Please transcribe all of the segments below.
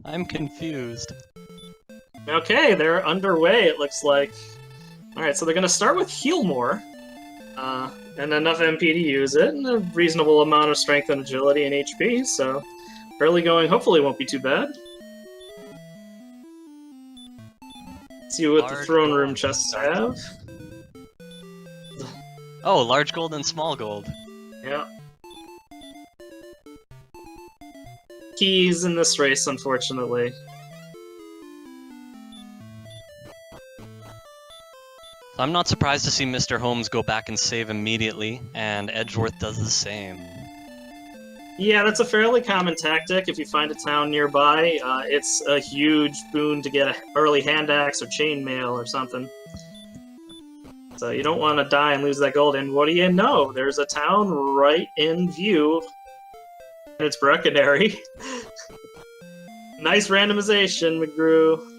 I'm confused. Okay, they're underway, it looks like. Alright, so they're gonna start with heal more. And enough MP to use it, and a reasonable amount of strength and agility and HP, so early going hopefully won't be too bad. See what the throne room chests have. Oh, large gold and small gold. Yeah. Keys in this race, unfortunately. I'm not surprised to see Mr. Holmes go back and save immediately, and Edgeworth does the same. Yeah, that's a fairly common tactic if you find a town nearby. It's a huge boon to get an early hand axe or chainmail or something. So you don't want to die and lose that gold. And what do you know? There's a town right in view. And it's Breckenary. Nice randomization, McGrew.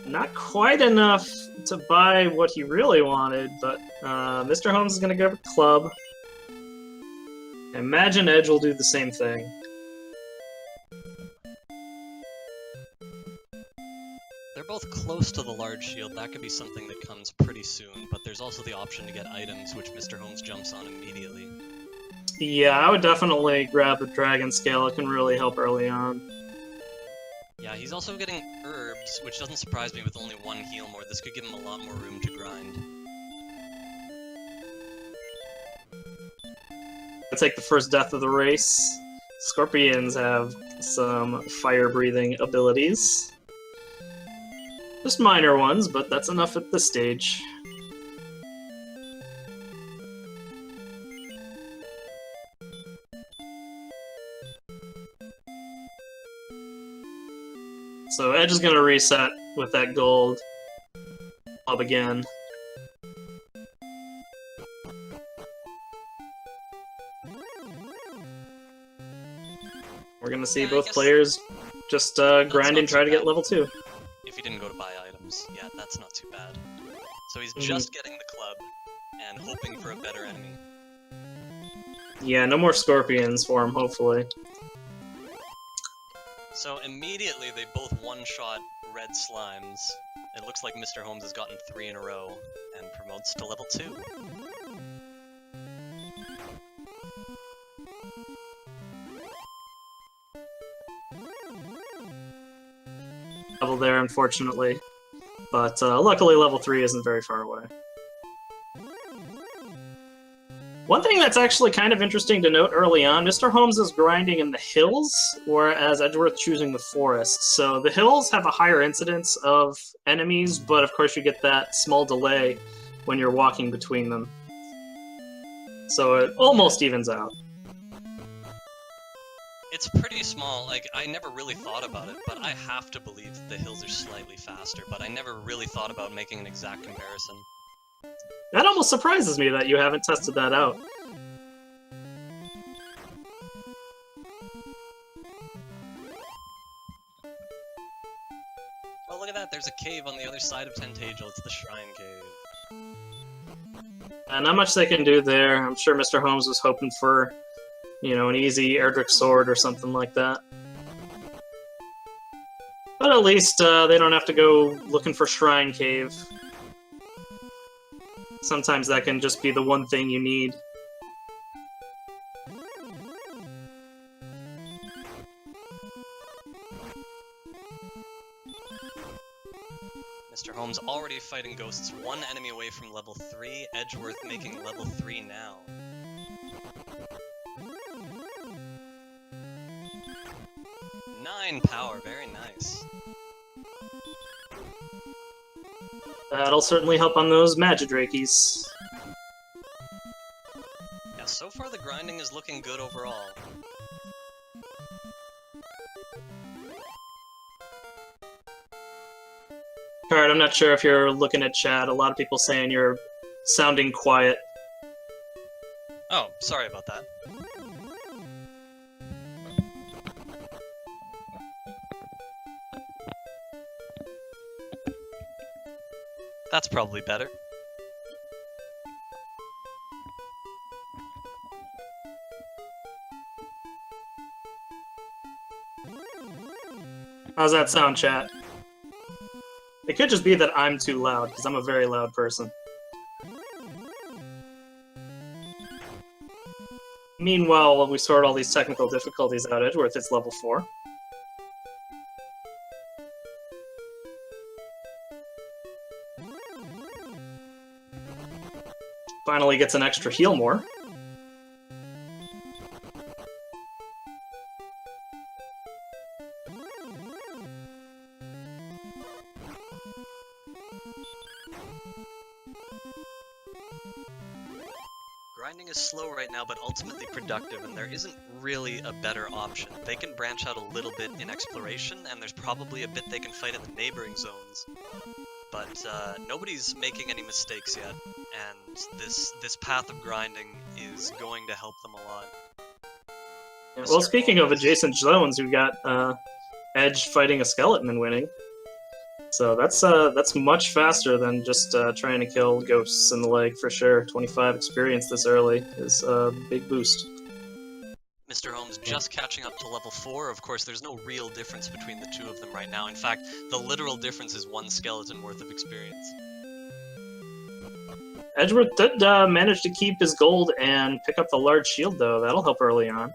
Not quite enough to buy what he really wanted, but Mr. Holmes is going to go with Club. I imagine Edge will do the same thing. They're both close to the large shield. That could be something that comes pretty soon, but there's also the option to get items, which Mr. Holmes jumps on immediately. Yeah, I would definitely grab the Dragon Scale. It can really help early on. Yeah, he's also getting herbs, which doesn't surprise me with only one heal more. This could give him a lot more room to grind. I'll take the first death of the race. Scorpions have some fire-breathing abilities. Just minor ones, but that's enough at this stage. So Edge is going to reset with that gold club again. We're going to see both players just grind and try to get level 2. If he didn't go to buy items, yeah, that's not too bad. So he's just getting the club and hoping for a better enemy. Yeah, no more scorpions for him, hopefully. So immediately they both one-shot red slimes. It looks like Mr. Holmes has gotten 3 in a row and promotes to level 2. Level there, unfortunately. But luckily level 3 isn't very far away. One thing that's actually kind of interesting to note early on, Mr. Holmes is grinding in the hills, whereas Edgeworth choosing the forest. So the hills have a higher incidence of enemies, but of course you get that small delay when you're walking between them. So it almost evens out. It's pretty small. Like, I never really thought about it, but I have to believe that the hills are slightly faster, but I never really thought about making an exact comparison. That almost surprises me that you haven't tested that out. Oh, look at that. There's a cave on the other side of Tentagel. It's the Shrine Cave. Not much they can do there. I'm sure Mr. Holmes was hoping for, you know, an easy Erdrick sword or something like that. But at least they don't have to go looking for Shrine Cave. Sometimes that can just be the one thing you need. Mr. Holmes already fighting ghosts, 1 enemy away from level 3, Edgeworth making level 3 now. Nine power, very nice. That'll certainly help on those Magidrakies. Yeah, so far the grinding is looking good overall. Alright, I'm not sure if you're looking at chat. A lot of people saying you're sounding quiet. Oh, sorry about that. That's probably better. How's that sound, chat? It could just be that I'm too loud, because I'm a very loud person. Meanwhile, while we sort all these technical difficulties out, Edgeworth is level 4. Finally gets an extra heal more. Grinding is slow right now, but ultimately productive, and there isn't really a better option. They can branch out a little bit in exploration, and there's probably a bit they can fight in the neighboring zones. But nobody's making any mistakes yet, and this path of grinding is going to help them a lot. Yeah, well, speaking of adjacent zones, we've got Edge fighting a skeleton and winning. So that's much faster than just trying to kill ghosts in the leg for sure. 25 experience this early is a big boost. Mr. Holmes just catching up to level 4. Of course, there's no real difference between the two of them right now. In fact, the literal difference is 1 skeleton worth of experience. Edgeworth did manage to keep his gold and pick up the large shield, though. That'll help early on.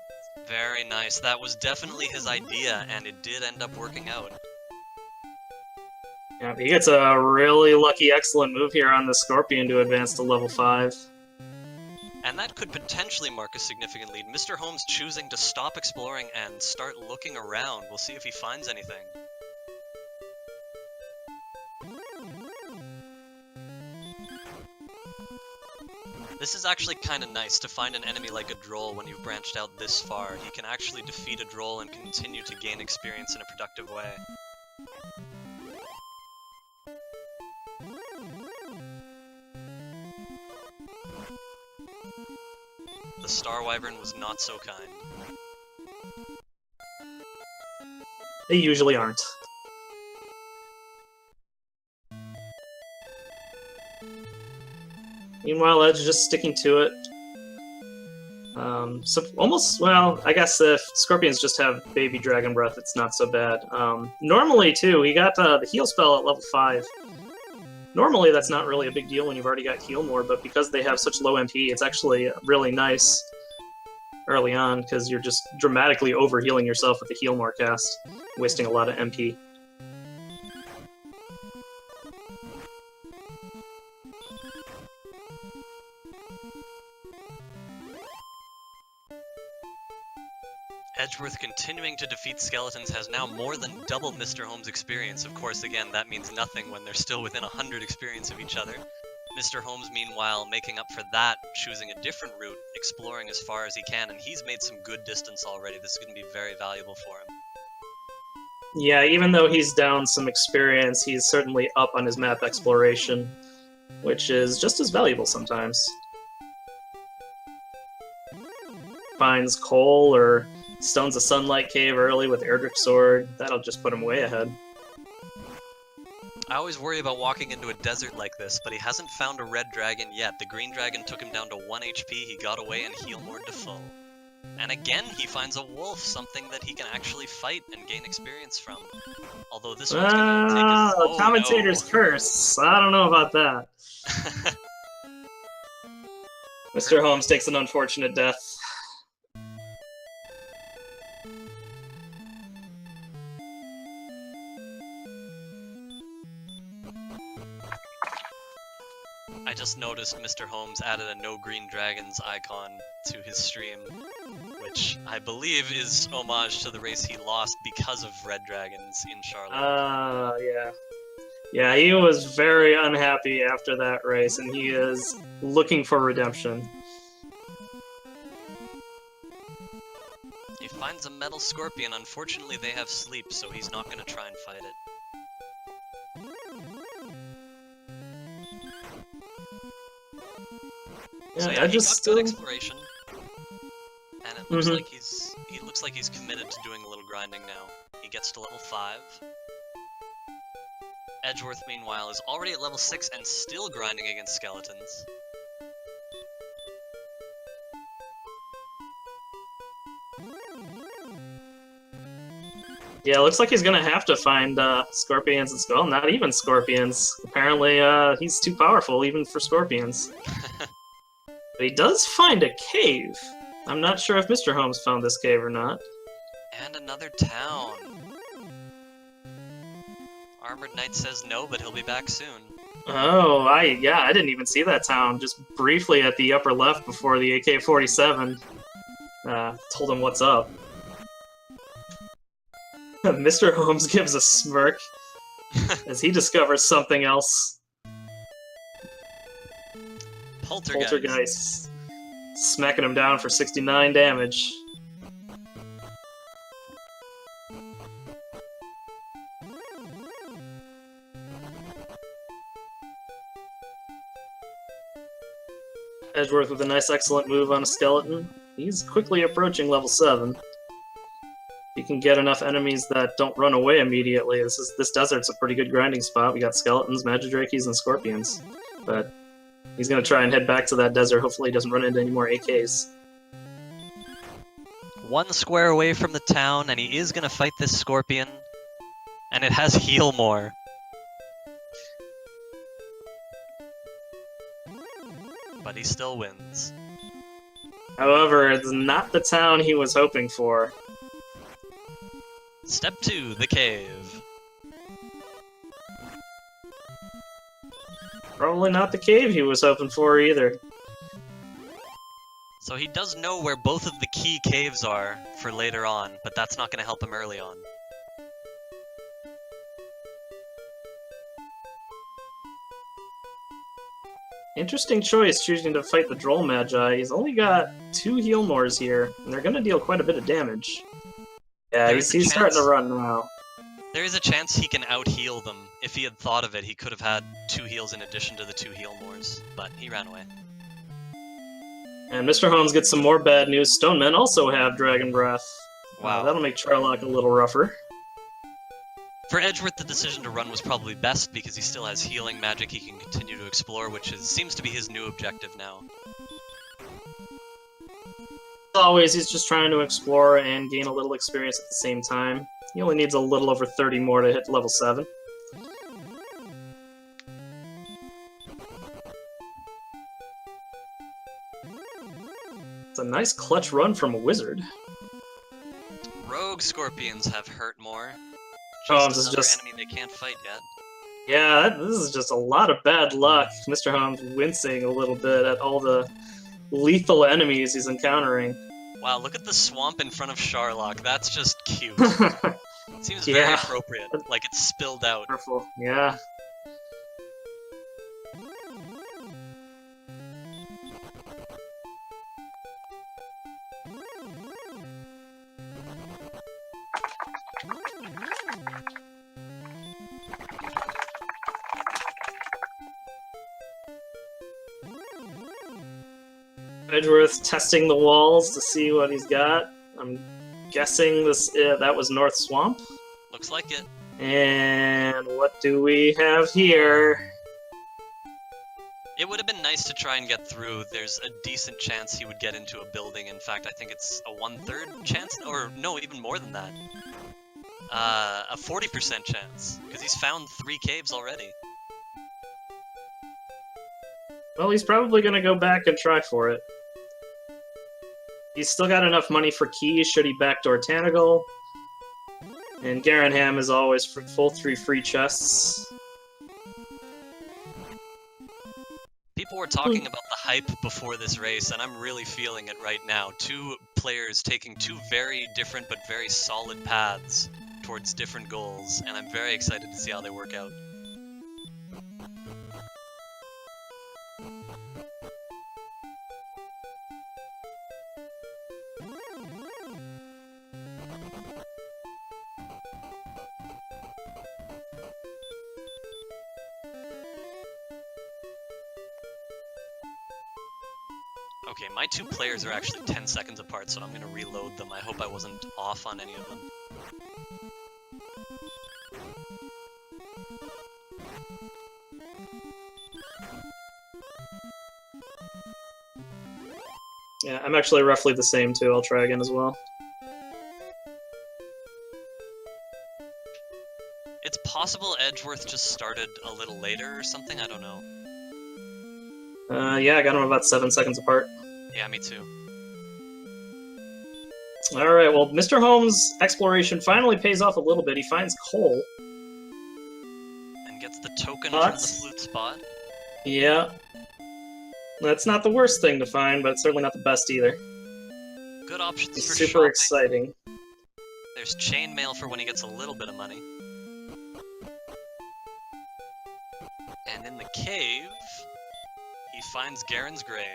Very nice. That was definitely his idea, and it did end up working out. Yeah, he gets a really lucky, excellent move here on the Scorpion to advance to level 5. And that could potentially mark a significant lead. Mr. Holmes choosing to stop exploring and start looking around. We'll see if he finds anything. This is actually kind of nice to find an enemy like a Droll when you've branched out this far. He can actually defeat a Droll and continue to gain experience in a productive way. The Star Wyvern was not so kind. They usually aren't. Meanwhile, Edge just sticking to it. So almost, well, I guess if Scorpions just have Baby Dragon Breath, it's not so bad. Normally, too, he got the heal spell at level 5. Normally, that's not really a big deal when you've already got heal more, but because they have such low MP, it's actually really nice early on, because you're just dramatically over-healing yourself with the heal more cast, wasting a lot of MP. Edgeworth continuing to defeat skeletons has now more than double Mr. Holmes' experience. Of course, again, that means nothing when they're still within 100 experience of each other. Mr. Holmes, meanwhile, making up for that, choosing a different route, exploring as far as he can, and he's made some good distance already. This is going to be very valuable for him. Yeah, even though he's down some experience, he's certainly up on his map exploration, which is just as valuable sometimes. Finds coal or stones a sunlight cave early with Erdrick's sword. That'll just put him way ahead. I always worry about walking into a desert like this, but he hasn't found a red dragon yet. The green dragon took him down to 1 HP, he got away and heal more to full. And again, he finds a wolf, something that he can actually fight and gain experience from. Although this one's gonna take his... commentator's curse. I don't know about that. Mr. Holmes takes an unfortunate death. I just noticed Mr. Holmes added a no green dragons icon to his stream, which I believe is homage to the race he lost because of red dragons in Charlotte. Yeah. Yeah, he was very unhappy after that race, and he is looking for redemption. He finds a metal scorpion. Unfortunately, they have sleep, so he's not going to try and fight it. Yeah, so yeah, I he just got good exploration, and it looks like he looks like he's committed to doing a little grinding now. He gets to level 5. Edgeworth, meanwhile, is already at level 6 and still grinding against skeletons. Yeah, looks like he's gonna have to find scorpions and skull. Not even scorpions. Apparently, he's too powerful even for scorpions. But he does find a cave. I'm not sure if Mr. Holmes found this cave or not. And another town. Armored Knight says no, but he'll be back soon. Oh, I didn't even see that town. Just briefly at the upper left before the AK-47 told him what's up. Mr. Holmes gives a smirk as he discovers something else. Poltergeist. Smacking him down for 69 damage. Edgeworth with a nice excellent move on a skeleton. He's quickly approaching level 7. You can get enough enemies that don't run away immediately. This desert's a pretty good grinding spot. We got skeletons, magidrakes, and scorpions. But he's gonna try and head back to that desert. Hopefully he doesn't run into any more AKs. 1 square away from the town, and he is gonna fight this scorpion. And it has heal more. But he still wins. However, it's not the town he was hoping for. Step 2, the cave. Probably not the cave he was hoping for either. So he does know where both of the key caves are for later on, but that's not going to help him early on. Interesting choice choosing to fight the Droll Magi. He's only got 2 heal mores here, and they're going to deal quite a bit of damage. Yeah, he's starting to run now. There is a chance he can out-heal them. If he had thought of it, he could have had 2 heals in addition to the 2 heal mores, but he ran away. And Mr. Holmes gets some more bad news. Stonemen also have Dragon Breath. Wow. That'll make Charlock a little rougher. For Edgeworth, the decision to run was probably best because he still has healing magic he can continue to explore, which seems to be his new objective now. As always, he's just trying to explore and gain a little experience at the same time. He only needs a little over 30 more to hit level 7. It's a nice clutch run from a wizard. Rogue scorpions have hurt more. Holmes is just enemy they can't fight yet. Yeah, this is just a lot of bad luck. Mr. Holmes wincing a little bit at all the lethal enemies he's encountering. Wow, look at the swamp in front of Charlock. That's just cute. It seems very appropriate, like it's spilled out. Wonderful. Yeah. Edgeworth testing the walls to see what he's got. I'm guessing that was North Swamp. Looks like it. And what do we have here? It would have been nice to try and get through. There's a decent chance he would get into a building. In fact, I think it's a 1/3 chance, or no, even more than that. A 40% chance, because he's found 3 caves already. Well, he's probably going to go back and try for it. He's still got enough money for keys should he backdoor Tanagal. And Garanham is always for full 3 free chests. People were talking about the hype before this race, and I'm really feeling it right now. 2 players taking 2 very different but very solid paths towards different goals, and I'm very excited to see how they work out. Okay, my 2 players are actually 10 seconds apart, so I'm gonna reload them. I hope I wasn't off on any of them. Yeah, I'm actually roughly the same too. I'll try again as well. possible Edgeworth just started a little later or something? I don't know. Yeah, I got them about 7 seconds apart. Yeah, me too. Alright, well, Mr. Holmes' exploration finally pays off a little bit. He finds coal. And gets the token But- from the flute spot. Yeah. That's not the worst thing to find, but it's certainly not the best either. Good options It's for super shopping. exciting. There's chainmail for when he gets a little bit of money. And in the cave, he finds Garen's grave.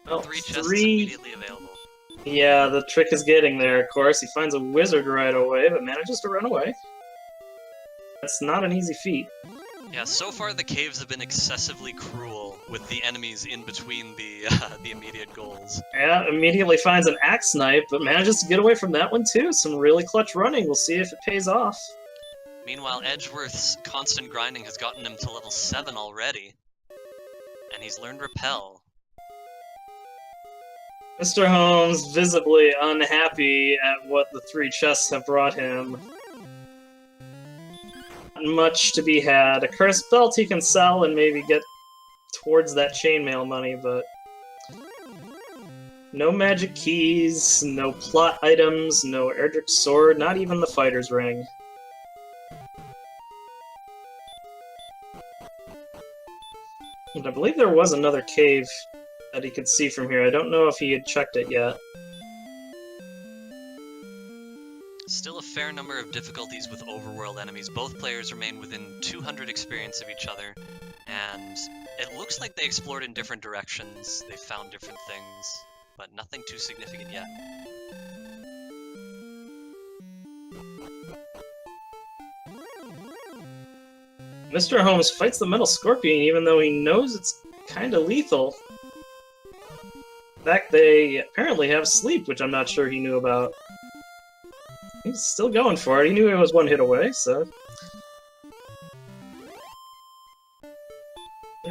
Oh, 3 chests immediately available. Yeah, the trick is getting there, of course. He finds a wizard right away, but manages to run away. That's not an easy feat. Yeah, so far the caves have been excessively cruel with the enemies in between the immediate goals. Yeah, immediately finds an axe knife, but manages to get away from that one too. Some really clutch running. We'll see if it pays off. Meanwhile, Edgeworth's constant grinding has gotten him to level 7 already. And he's learned Repel. Mr. Holmes visibly unhappy at what the 3 chests have brought him. Not much to be had. A cursed belt he can sell and maybe get towards that chainmail money, but no magic keys, no plot items, no Erdrick's sword, not even the fighter's ring. And I believe there was another cave that he could see from here. I don't know if he had checked it yet. Still a fair number of difficulties with overworld enemies. Both players remain within 200 experience of each other, and it looks like they explored in different directions. They found different things, but nothing too significant yet. Mr. Holmes fights the metal scorpion even though he knows it's kinda lethal. In fact, they apparently have sleep, which I'm not sure he knew about. He's still going for it. He knew he was 1 hit away, so...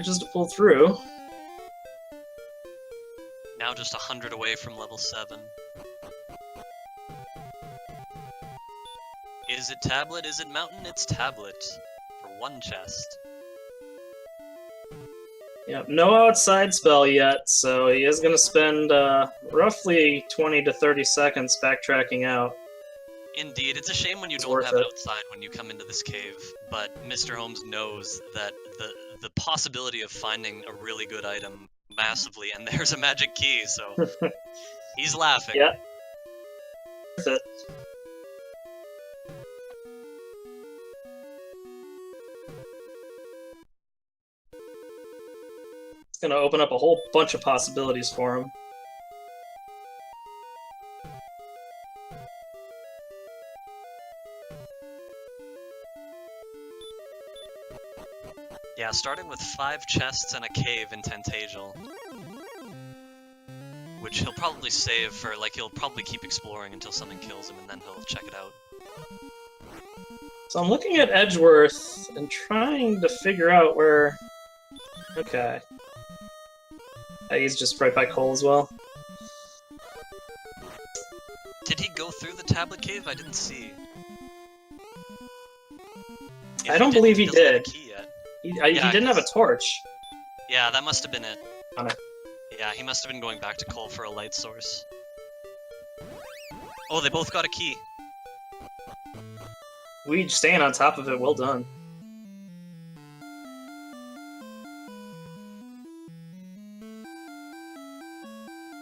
Just to pull through. Now just 100 away from level 7. Is it tablet? Is it mountain? It's tablet. For 1 chest. Yep, no outside spell yet, so he is going to spend roughly 20 to 30 seconds backtracking out. Indeed, it's a shame when you It's don't worth have it. outside when you come into this cave, but Mr. Holmes knows that the possibility of finding a really good item massively, and there's a magic key, so he's laughing. Yeah. Worth it. It's going to open up a whole bunch of possibilities for him. Yeah, starting with 5 chests and a cave in Tantagel. Which he'll probably save for, like, he'll probably keep exploring until something kills him, and then he'll check it out. So I'm looking at Edgeworth and trying to figure out where... Okay. He's just right by Cole as well. Did he go through the tablet cave? I didn't see. If I don't did, believe he doesn't have a did. key yet. He Yeah, didn't have a torch. Yeah, that must have been it. On it. Yeah, he must have been going back to Cole for a light source. Oh, they both got a key. We staying on top of it, well done.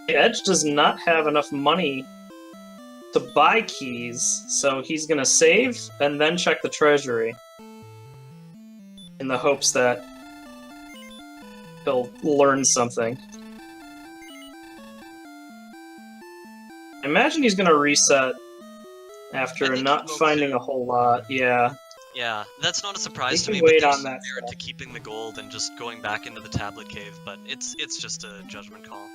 Edge does not have enough money to buy keys, so he's gonna save and then check the treasury. In the hopes that he'll learn something. I imagine he's gonna reset I after think not he will finding too. a whole lot, yeah. Yeah, that's not a surprise He to me, can but wait there's on that merit stuff. to keeping the gold and just going back into the tablet cave, but it's just a judgment call.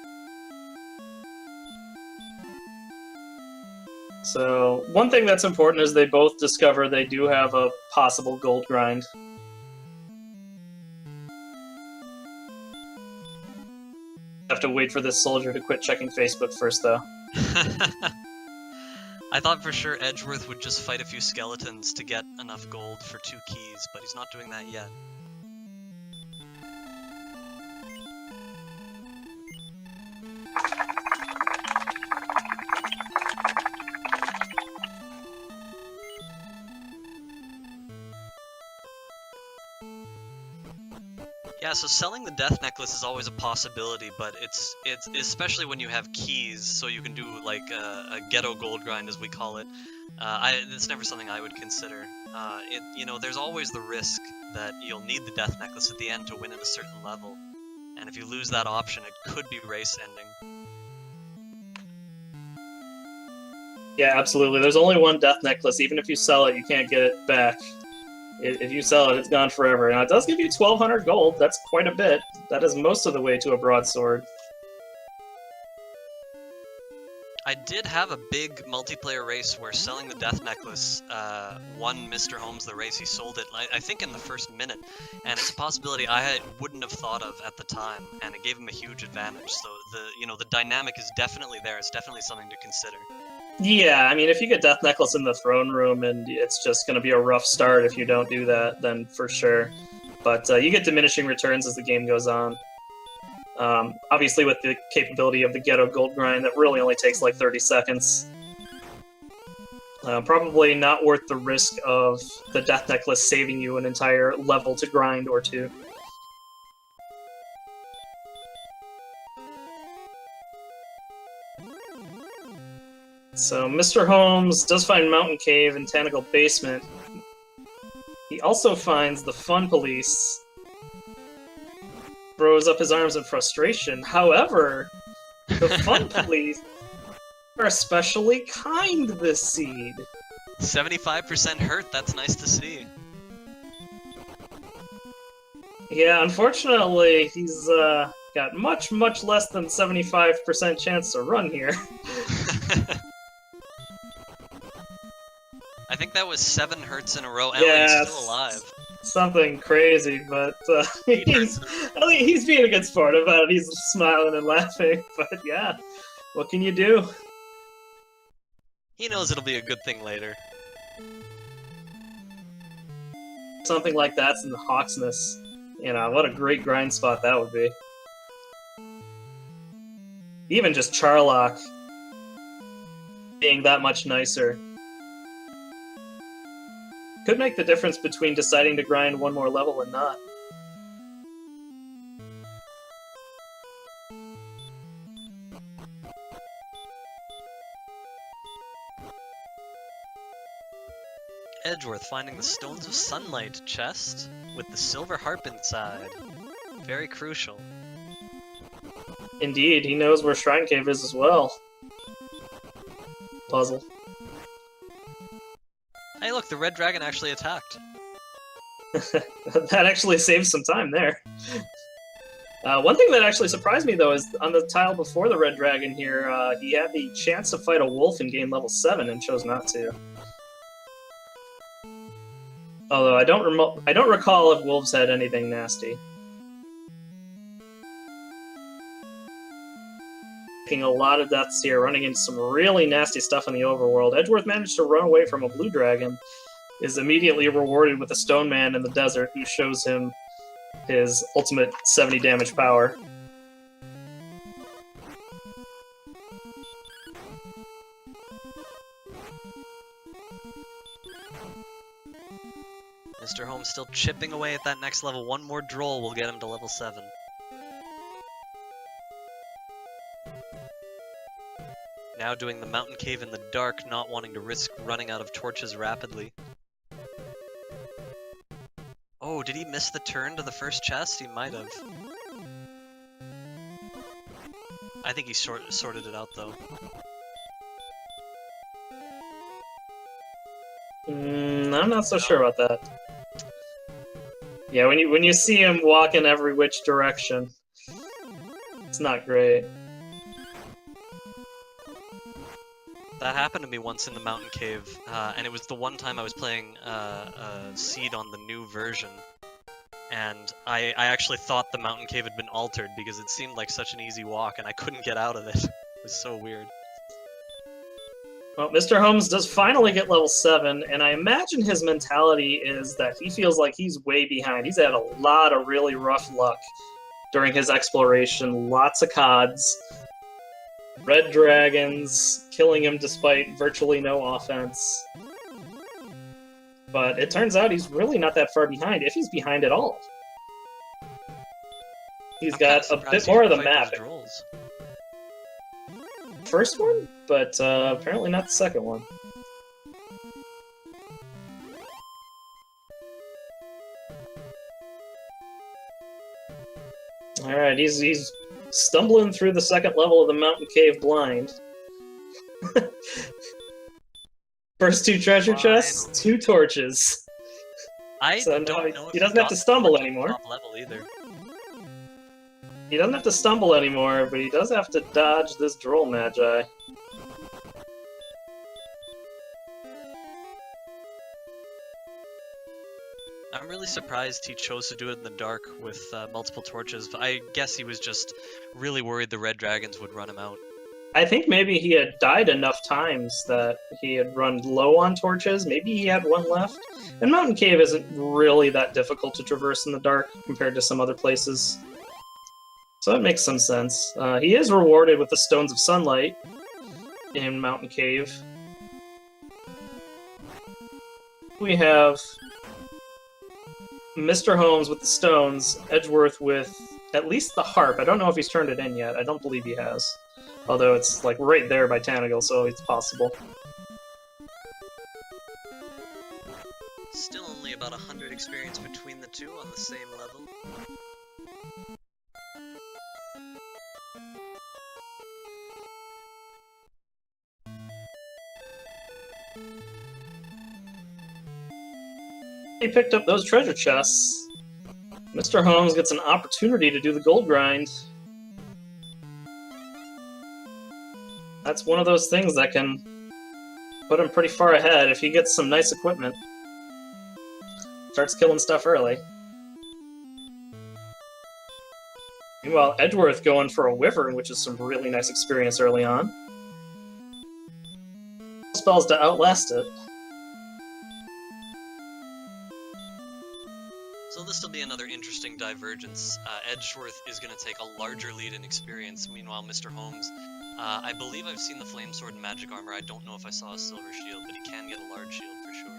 So, one thing that's important is they both discover they do have a possible gold grind. Have to wait for this soldier to quit checking Facebook first, though. I thought for sure Edgeworth would just fight a few skeletons to get enough gold for 2 keys, but he's not doing that yet. Yeah, so selling the death necklace is always a possibility, but it's especially when you have keys, so you can do like a ghetto gold grind, as we call it. It's never something I would consider. There's always the risk that you'll need the death necklace at the end to win at a certain level, and if you lose that option, it could be race ending. Yeah, absolutely. There's only one death necklace. Even if you sell it, you can't get it back. If you sell it, it's gone forever. Now, it does give you 1,200 gold. That's quite a bit. That is most of the way to a broadsword. I did have a big multiplayer race where selling the death necklace won Mr. Holmes the race. He sold it, I think, in the first minute, and it's a possibility I wouldn't have thought of at the time, and it gave him a huge advantage. So the dynamic is definitely there. It's definitely something to consider. Yeah, I mean, if you get Death Necklace in the throne room and it's just going to be a rough start if you don't do that, then for sure. But you get diminishing returns as the game goes on. Obviously, with the capability of the Ghetto Gold Grind, that really only takes like 30 seconds. Probably not worth the risk of the Death Necklace saving you an entire level to grind or two. So Mr. Holmes does find Mountain Cave and Tanagle Basement. He also finds the Fun Police. Throws up his arms in frustration. However, the Fun Police are especially kind this seed. 75% hurt, that's nice to see. Yeah, unfortunately, he's got much, much less than 75% chance to run here. I think that was 7 hurts in a row. Ellie's still alive. Something crazy, but he's being a good sport about it. He's smiling and laughing, but yeah, what can you do? He knows it'll be a good thing later. Something like that's in the Hawksness. You know, what a great grind spot that would be. Even just Charlock being that much nicer could make the difference between deciding to grind one more level and not. Edgeworth finding the Stones of Sunlight chest with the silver harp inside. Very crucial. Indeed, he knows where Shrine Cave is as well. Puzzle. Hey look, the red dragon actually attacked. That actually saves some time there. One thing that actually surprised me, though, is on the tile before the red dragon here, he had the chance to fight a wolf and gain level 7 and chose not to. Although I don't recall if wolves had anything nasty. Taking a lot of deaths here, running into some really nasty stuff in the overworld. Edgeworth managed to run away from a blue dragon, is immediately rewarded with a stone man in the desert who shows him his ultimate 70 damage power. Mr. Holmes still chipping away at that next level. One more droll will get him to level 7. Now doing the mountain cave in the dark, not wanting to risk running out of torches rapidly. Oh, did he miss the turn to the first chest? He might have. I think he sorted it out, though. I'm not so sure about that. Yeah, when you see him walk in every which direction, it's not great. That happened to me once in the mountain cave, and it was the one time I was playing Seed on the new version, and I actually thought the mountain cave had been altered because it seemed like such an easy walk, and I couldn't get out of it. It was so weird. Well, Mr. Holmes does finally get level 7, and I imagine his mentality is that he feels like he's way behind. He's had a lot of really rough luck during his exploration. Lots of cods, red dragons, killing him despite virtually no offense. But it turns out he's really not that far behind, if he's behind at all. He's got a bit more of the map. First one, but apparently not the second one. Alright, he's stumbling through the second level of the mountain cave blind. First 2 treasure chests, 2 torches. So don't know if he doesn't have to stumble anymore. Top level either. He doesn't have to stumble anymore, but he does have to dodge this Droll Magi. I'm really surprised he chose to do it in the dark with multiple torches. I guess he was just really worried the red dragons would run him out. I think maybe he had died enough times that he had run low on torches. Maybe he had one left. And Mountain Cave isn't really that difficult to traverse in the dark compared to some other places. So that makes some sense. He is rewarded with the Stones of Sunlight in Mountain Cave. We have Mr. Holmes with the stones, Edgeworth with at least the harp. I don't know if he's turned it in yet. I don't believe he has. Although it's like right there by Tanagal, so it's possible. Still only about 100 experience between the two on the same level. He picked up those treasure chests. Mr. Holmes gets an opportunity to do the gold grind. That's one of those things that can put him pretty far ahead if he gets some nice equipment. Starts killing stuff early. Meanwhile, Edgeworth going for a Wyvern, which is some really nice experience early on. Spells to outlast it. So this will be another interesting divergence. Edgeworth is going to take a larger lead in experience. Meanwhile, Mr. Holmes, I believe I've seen the Flame Sword and Magic Armor. I don't know if I saw a Silver Shield, but he can get a large shield for sure.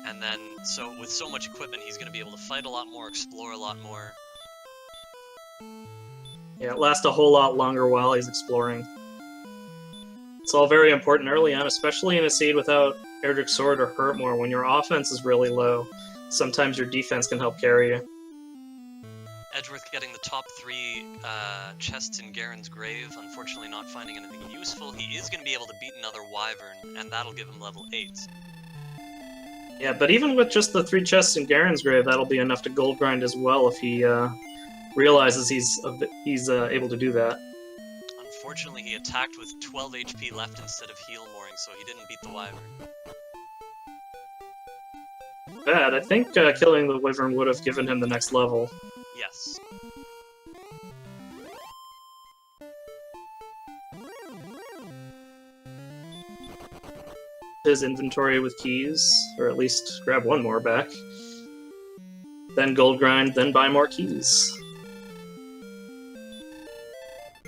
And then, so with so much equipment, he's going to be able to fight a lot more, explore a lot more. Yeah, it lasts a whole lot longer while he's exploring. It's all very important early on, especially in a seed without Erdrick's Sword or Hurtmore. When your offense is really low, sometimes your defense can help carry you. Edgeworth getting the top 3 chests in Garen's Grave, unfortunately not finding anything useful. He is going to be able to beat another Wyvern, and that'll give him level 8. Yeah, but even with just the 3 chests in Garen's Grave, that'll be enough to gold grind as well if he realizes he's able to do that. Unfortunately, he attacked with 12 HP left instead of heal mooring, so he didn't beat the Wyvern. Bad. I think killing the Wyvern would have given him the next level. Yes. His inventory with keys, or at least grab one more back. Then gold grind, then buy more keys.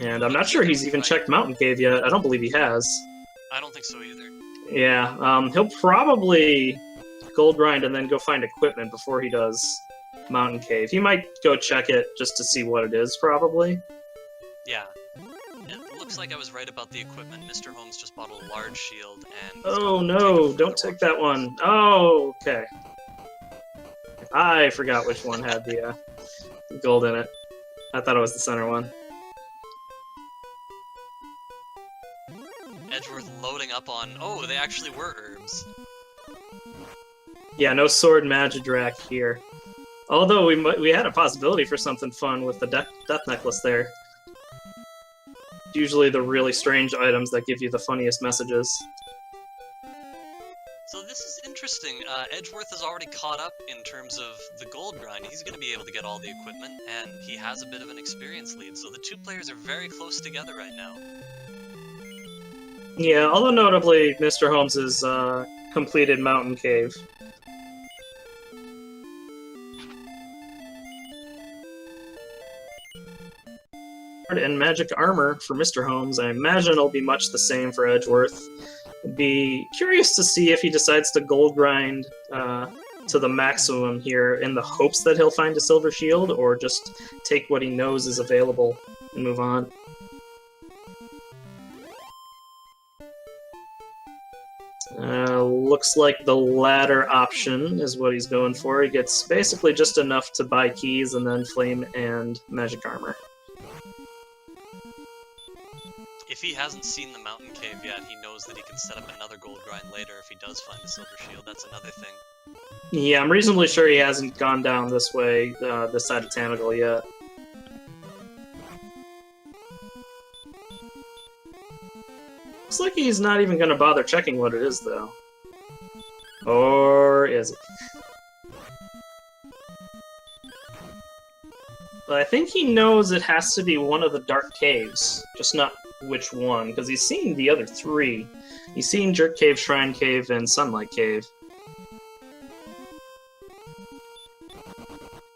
And I'm not sure he's even checked Mountain Cave yet. I don't believe he has. I don't think so either. Yeah, he'll probably gold grind and then go find equipment before he does Mountain Cave. He might go check it just to see what it is, probably. Yeah. It looks like I was right about the equipment. Mr. Holmes just bought a large shield and... Oh no, don't take that one. Oh, okay. I forgot which one had the gold in it. I thought it was the center one. Edgeworth loading up on... Oh, they actually were herbs. Yeah, no sword Magidrak here. Although we had a possibility for something fun with the death necklace there. Usually the really strange items that give you the funniest messages. So this is interesting. Edgeworth is already caught up in terms of the gold grind. He's going to be able to get all the equipment, and he has a bit of an experience lead. So the two players are very close together right now. Yeah, although notably, Mr. Holmes's completed mountain cave. And magic armor for Mr. Holmes. I imagine it'll be much the same for Edgeworth. Be curious to see if he decides to gold grind to the maximum here in the hopes that he'll find a silver shield, or just take what he knows is available and move on. Looks like the latter option is what he's going for. He gets basically just enough to buy keys and then flame and magic armor. If he hasn't seen the mountain cave yet, he knows that he can set up another gold grind later if he does find the silver shield. That's another thing. Yeah, I'm reasonably sure he hasn't gone down this way, this side of Tanagal yet. Looks like he's not even going to bother checking what it is, though. Or is he? But I think he knows it has to be one of the dark caves, just not which one, because he's seen the other three. He's seen Jerk Cave, Shrine Cave, and Sunlight Cave.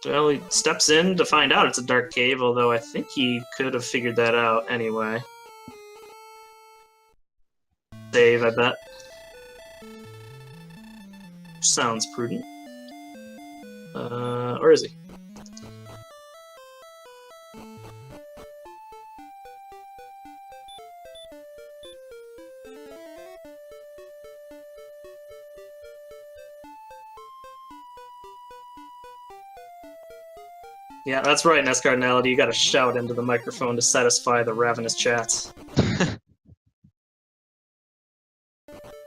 Well, he steps in to find out it's a dark cave, although I think he could have figured that out anyway. Save, I bet. Sounds prudent. Or is he? Yeah, that's right, Nescardinality. You gotta shout into the microphone to satisfy the ravenous chats.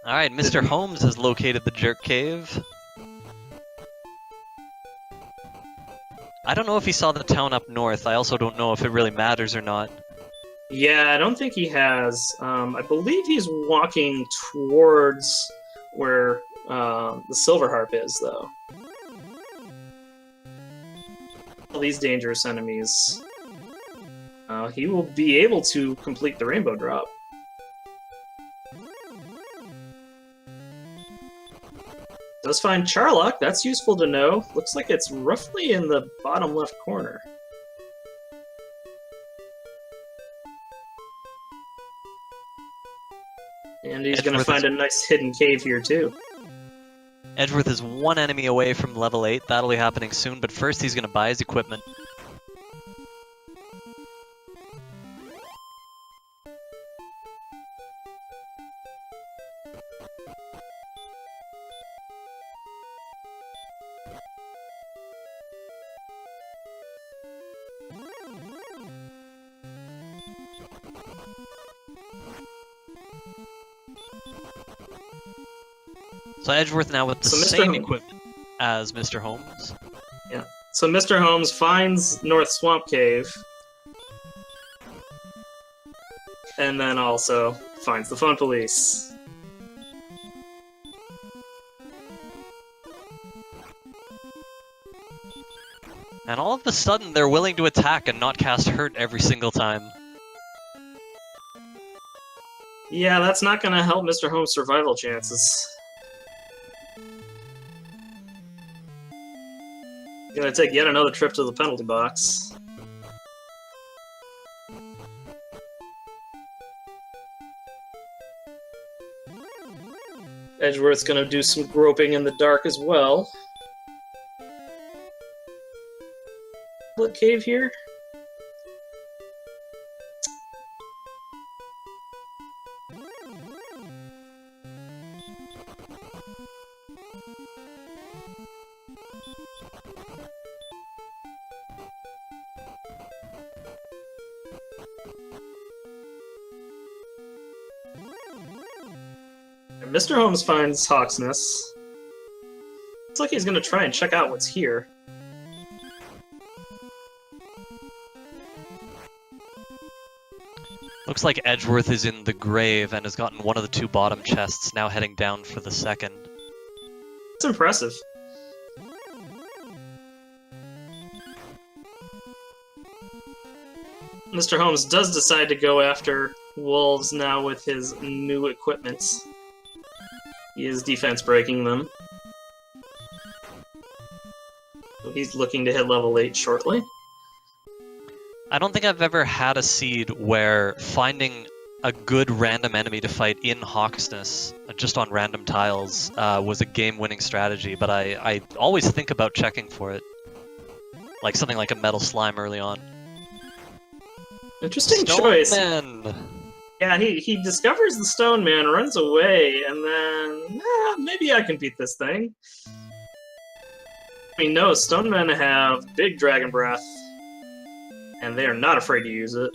Alright, Mr. Holmes has located the Jerk Cave. I don't know if he saw the town up north. I also don't know if it really matters or not. Yeah, I don't think he has. I believe he's walking towards where the Silver Harp is, though. All these dangerous enemies. He will be able to complete the Rainbow Drop. Does find Charlock, that's useful to know. Looks like it's roughly in the bottom left corner. And he's going to find a nice hidden cave here, too. Edgeworth is one enemy away from level 8. That'll be happening soon, but first he's going to buy his equipment. So Edgeworth now with the same equipment as Mr. Holmes. Yeah. So Mr. Holmes finds North Swamp Cave. And then also finds the Phone Police. And all of a sudden they're willing to attack and not cast Hurt every single time. Yeah, that's not going to help Mr. Holmes' survival chances. Gonna take yet another trip to the penalty box. Edgeworth's gonna do some groping in the dark as well. What cave here? Mr. Holmes finds Hawksness. Looks like he's gonna try and check out what's here. Looks like Edgeworth is in the grave and has gotten one of the two bottom chests, now heading down for the second. It's impressive. Mr. Holmes does decide to go after wolves now with his new equipment. He is defense breaking them. So he's looking to hit level 8 shortly. I don't think I've ever had a seed where finding a good random enemy to fight in Hawksness, just on random tiles, was a game-winning strategy, but I always think about checking for it. Like something like a metal slime early on. Interesting choice. Stoneman. Yeah, he discovers the Stone Man, runs away, and then maybe I can beat this thing. I mean, no, Stone Men have big dragon breath, and they are not afraid to use it.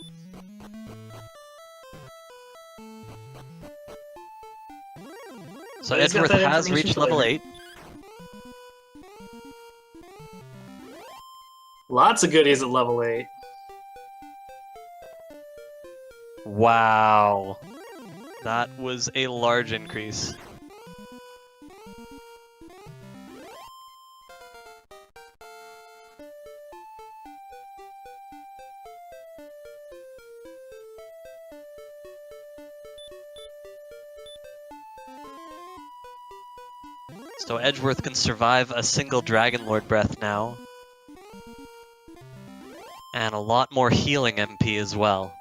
So He's got Edgeworth that has information reached for level later. 8. Lots of goodies at level 8. Wow. That was a large increase. So Edgeworth can survive a single Dragon Lord breath now. And a lot more healing MP as well.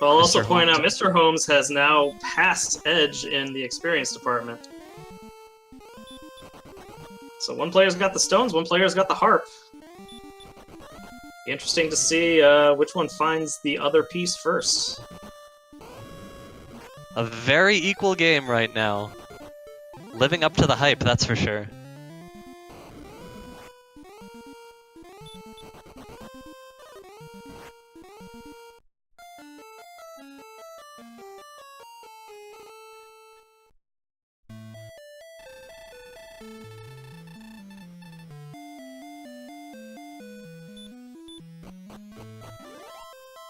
I'll also Mr. point out Holmes. Mr. Holmes has now passed Edge in the experience department. So one player's got the stones, one player's got the harp. Be interesting to see which one finds the other piece first. A very equal game right now. Living up to the hype, that's for sure.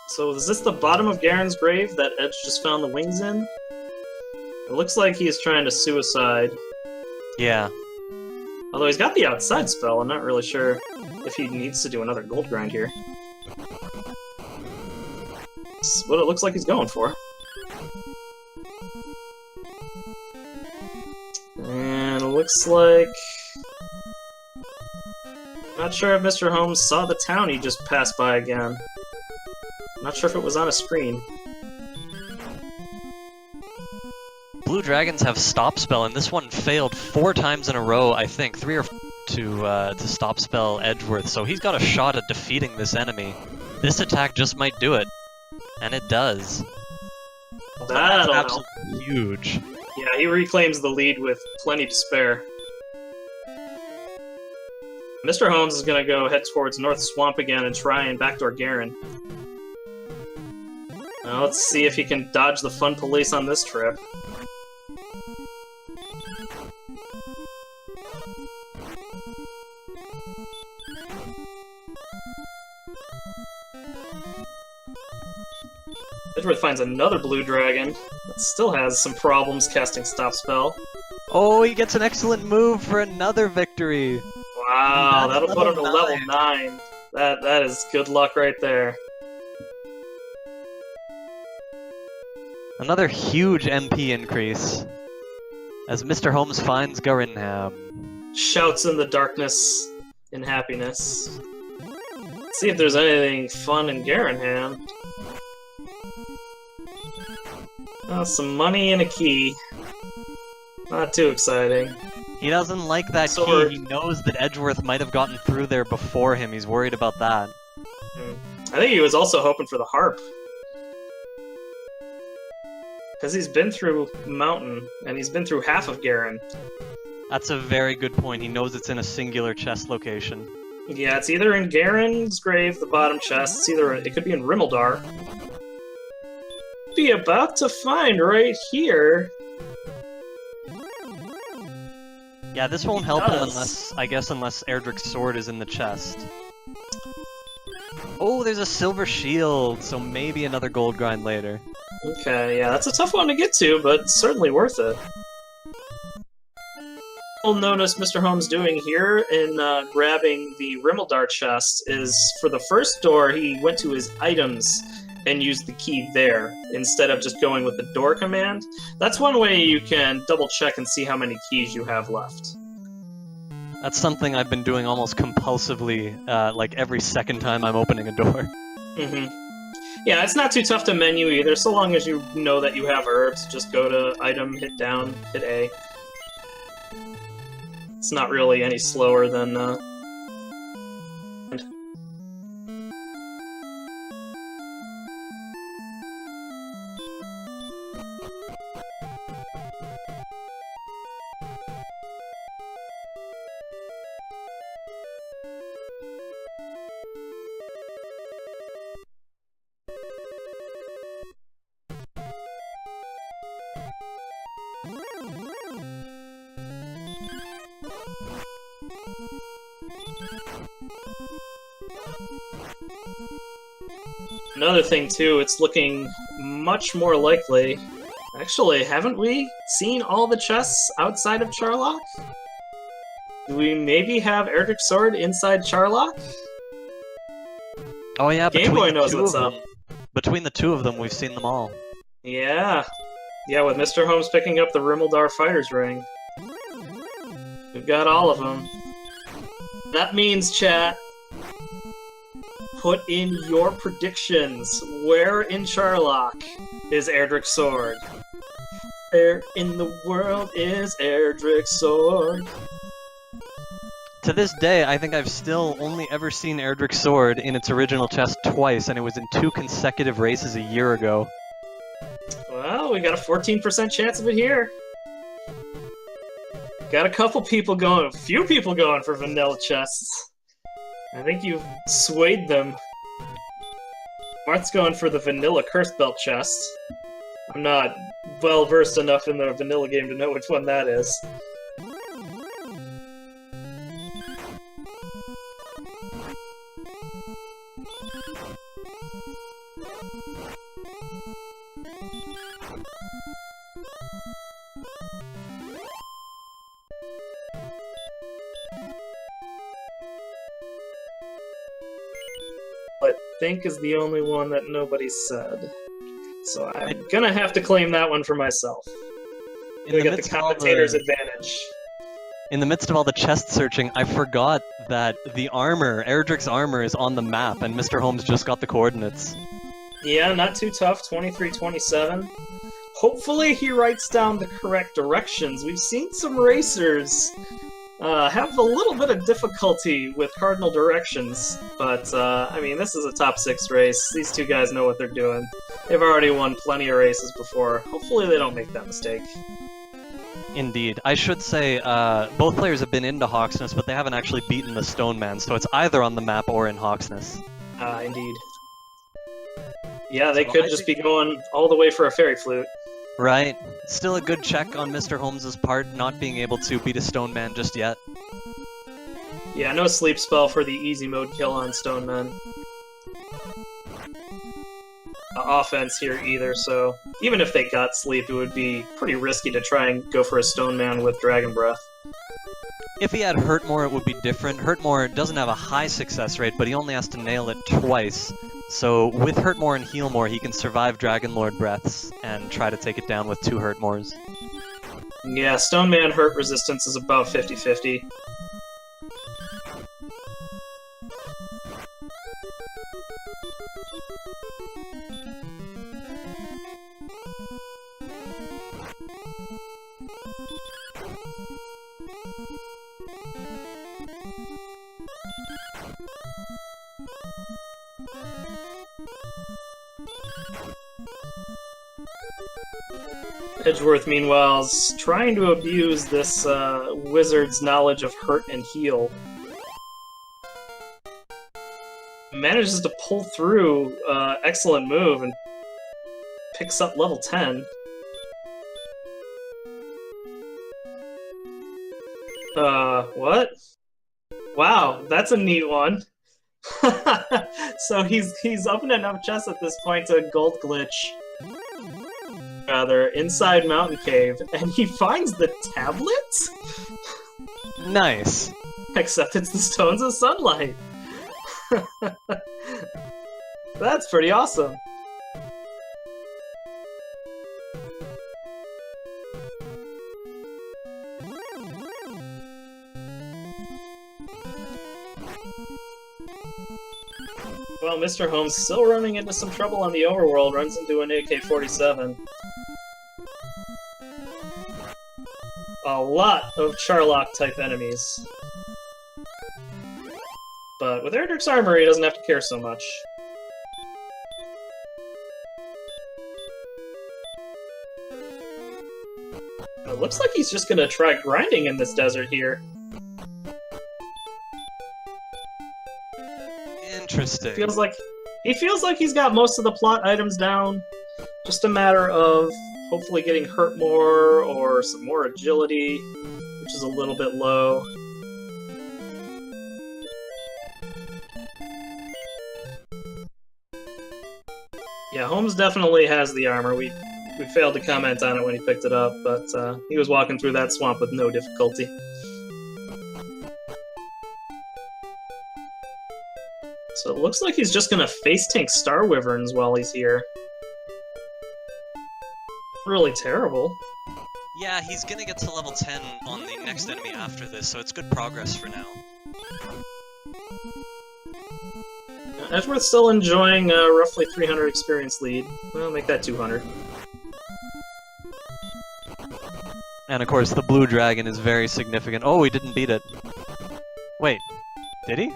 So is this the bottom of Garen's grave that Edge just found the wings in? It looks like he's trying to suicide. Yeah. Although he's got the outside spell, I'm not really sure if he needs to do another gold grind here. That's what it looks like he's going for. And it looks like... Not sure if Mr. Holmes saw the town he just passed by again. Not sure if it was on a screen. Blue Dragons have stop spell, and this one failed 4 times in a row, I think. 3 or 4 to stop spell Edgeworth, so he's got a shot at defeating this enemy. This attack just might do it. And it does. That'll help. Absolutely huge. Yeah, he reclaims the lead with plenty to spare. Mr. Holmes is gonna go head towards North Swamp again and try and backdoor Garen. Now let's see if he can dodge the fun police on this trip. Edgeworth finds another blue dragon that still has some problems casting stop spell. Oh, he gets an excellent move for another victory. Wow, That's that'll put him to level level 9. That is good luck right there. Another huge MP increase. As Mr. Holmes finds Garinham. Shouts in the darkness in happiness. Let's see if there's anything fun in Garenham. Oh, some money and a key. Not too exciting. He doesn't like that Sword. key. He knows that Edgeworth might have gotten through there before him. He's worried about that. I think he was also hoping for the harp. Because he's been through Mountain, and he's been through half of Garen. That's a very good point. He knows it's in a singular chest location. Yeah, it's either in Garen's grave, the bottom chest. It could be in Rimmildar. Be about to find right here. Yeah, this won't help him does. unless Erdrick's sword is in the chest. Oh, there's a silver shield, so maybe another gold grind later. Okay, yeah, that's a tough one to get to, but certainly worth it. You'll notice Mr. Holmes doing here in grabbing the Rimmildar chest is for the first door he went to his items and used the key there instead of just going with the door command. That's one way you can double check and see how many keys you have left. That's something I've been doing almost compulsively, like every second time I'm opening a door. Mm-hmm. Yeah, it's not too tough to menu either, so long as you know that you have herbs. Just go to item, hit down, hit A. It's not really any slower than... Another thing, too, it's looking much more likely... Actually, haven't we seen all the chests outside of Charlock? Do we maybe have Erdrick's Sword inside Charlock? Oh yeah, Game Boy knows what's up. Between the two of them, we've seen them all. Yeah. Yeah, with Mr. Holmes picking up the Rimmildar Fighter's Ring. We've got all of them. That means, chat, put in your predictions. Where in Charlock is Erdrick's Sword? Where in the world is Erdrick's Sword? To this day, I think I've still only ever seen Erdrick's Sword in its original chest twice, and it was in 2 consecutive races a year ago. Well, we got a 14% chance of it here. Got a couple people going, a few people going for vanilla chests. I think you've swayed them. Marth's going for the vanilla curse belt chest. I'm not well versed enough in the vanilla game to know which one that is. I think is the only one that nobody said. So I'm gonna have to claim that one for myself. We get the commentator's advantage. In the midst of all the chest searching, I forgot that the armor, Erdrick's armor, is on the map, and Mr. Holmes just got the coordinates. Yeah, not too tough, 2327. Hopefully he writes down the correct directions. We've seen some racers have a little bit of difficulty with cardinal directions, but, I mean, this is a top 6 race. These two guys know what they're doing. They've already won plenty of races before. Hopefully they don't make that mistake. Indeed. I should say, both players have been into Hawksness, but they haven't actually beaten the Stone Man, so it's either on the map or in Hawksness. Indeed. Yeah, they could just be going all the way for a Fairy Flute. Right. Still a good check on Mr. Holmes' part, not being able to beat a Stone Man just yet. Yeah, no sleep spell for the easy mode kill on Stone Man. Offense here either, so even if they got sleep, it would be pretty risky to try and go for a Stone Man with Dragon Breath. If he had Hurt More, it would be different. Hurt More doesn't have a high success rate, but he only has to nail it twice. So with Hurt More and Heal More, he can survive Dragon Lord Breaths and try to take it down with 2 Hurt Mores. Yeah, Stone Man hurt resistance is about 50-50. Edgeworth, meanwhile, is trying to abuse this wizard's knowledge of hurt and heal. Manages to pull through excellent move and picks up level 10. What? Wow, that's a neat one. So he's up in enough chests at this point to gold glitch. Rather, inside Mountain Cave, and he finds the tablet? Nice. Except it's the stones of sunlight. That's pretty awesome. Well, Mr. Holmes, still running into some trouble on the overworld, runs into an AK-47. A lot of Charlock-type enemies. But with Erdrick's armor, he doesn't have to care so much. It looks like he's just gonna try grinding in this desert here. Interesting. He feels like he's got most of the plot items down. Just a matter of hopefully getting hurt more or some more agility, which is a little bit low. Yeah, Holmes definitely has the armor. We failed to comment on it when he picked it up, but he was walking through that swamp with no difficulty. So it looks like he's just gonna face tank Star Wyverns while he's here. Really terrible. Yeah, he's gonna get to level 10 on the next enemy after this, so it's good progress for now. Edgeworth's still enjoying roughly 300 experience lead. Well, make that 200. And of course, the blue dragon is very significant. Oh, he didn't beat it. Wait, did he?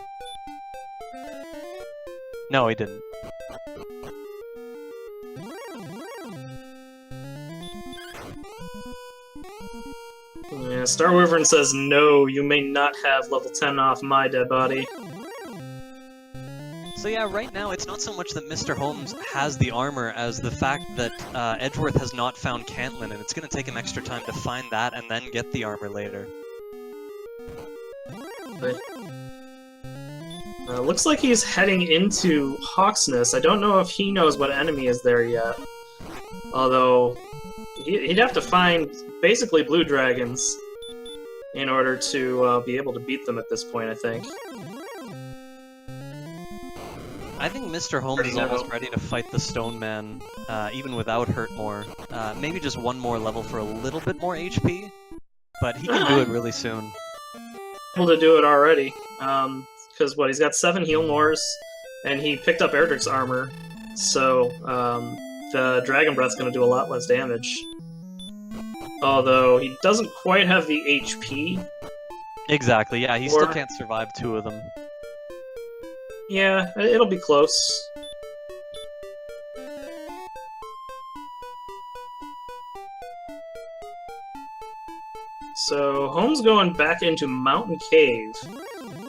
No, he didn't. Yeah, Star Wyvern says, no, you may not have level 10 off my dead body. So yeah, right now it's not so much that Mr. Holmes has the armor as the fact that Edgeworth has not found Cantlin, and it's going to take him extra time to find that and then get the armor later. Looks like he's heading into Hawksness. I don't know if he knows what enemy is there yet. Although, he'd have to find basically blue dragons in order to be able to beat them at this point, I think. I think Mr. Holmes is almost ready to fight the Stone Man, even without Hurtmore. Maybe just one more level for a little bit more HP, but he can do it really soon. Able to do it already. Because he's got 7 heal mores, and he picked up Erdrick's armor, so the Dragon Breath's going to do a lot less damage. Although he doesn't quite have the HP. Exactly, yeah, he still can't survive 2 of them. Yeah, it'll be close. So Holmes going back into Mountain Cave.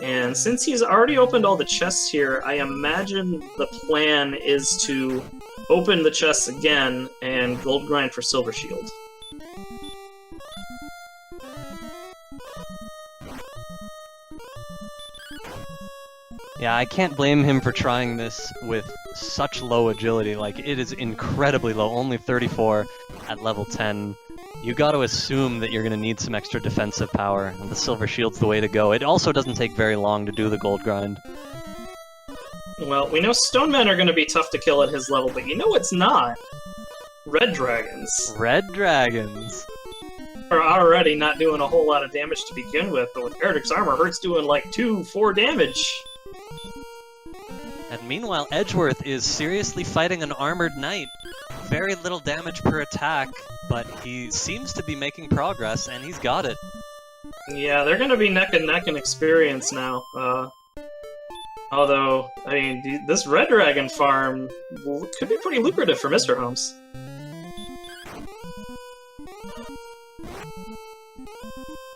And since he's already opened all the chests here, I imagine the plan is to open the chests again and gold grind for Silver Shield. Yeah, I can't blame him for trying this with such low agility. Like, it is incredibly low, only 34 at level 10. You gotta assume that you're gonna need some extra defensive power, and the Silver Shield's the way to go. It also doesn't take very long to do the gold grind. Well, we know Stone Men are gonna be tough to kill at his level, but you know what's not? Red Dragons. Red Dragons. Are already not doing a whole lot of damage to begin with, but with Erdrick's armor, Hurt's doing like 2-4 damage. And meanwhile, Edgeworth is seriously fighting an armored knight. Very little damage per attack, but he seems to be making progress, and he's got it. Yeah, they're gonna be neck and neck in experience now. Although, I mean, this Red Dragon farm could be pretty lucrative for Mr. Holmes.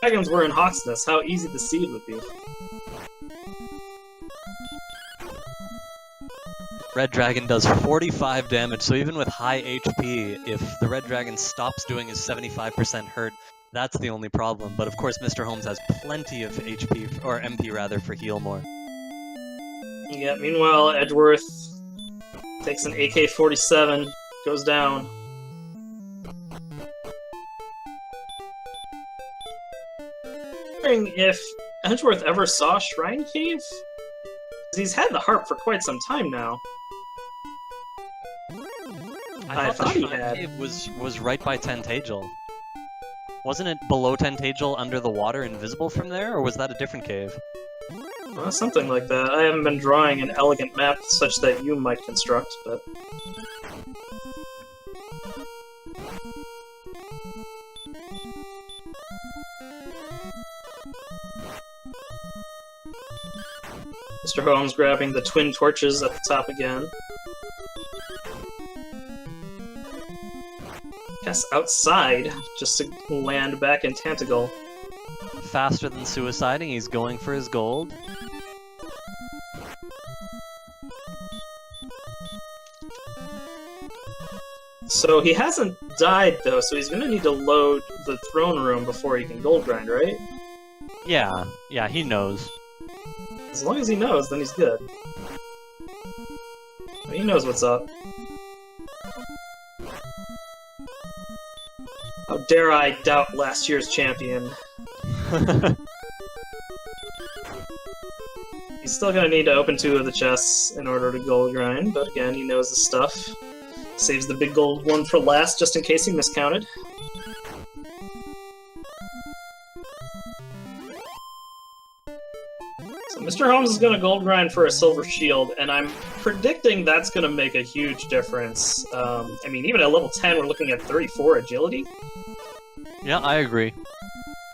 Dragons were in Hawksness, how easy the seed would be. Red Dragon does 45 damage, so even with high HP, if the Red Dragon stops doing his 75% hurt, that's the only problem. But of course, Mr. Holmes has plenty of HP, or MP rather, for heal more. Yeah, meanwhile, Edgeworth takes an AK-47, goes down. wondering if Edgeworth ever saw Shrine Cave? 'Cause he's had the harp for quite some time now. I thought he had. It was right by Tentagel. Wasn't it below Tentagel, under the water, invisible from there, or was that a different cave? Something like that. I haven't been drawing an elegant map such that you might construct, but... Mr. Holmes grabbing the twin torches at the top again. Guess outside, just to land back in Tantagel. Faster than suiciding, he's going for his gold. So he hasn't died, though, so he's gonna need to load the throne room before he can gold grind, right? Yeah, he knows. As long as he knows, then he's good. He knows what's up. How dare I doubt last year's champion? He's still gonna need to open 2 of the chests in order to gold grind, but again, he knows the stuff. Saves the big gold one for last, just in case he miscounted. So Mr. Holmes is gonna gold grind for a silver shield, and I'm predicting that's gonna make a huge difference. I mean, even at level 10, we're looking at 34 agility. Yeah, I agree.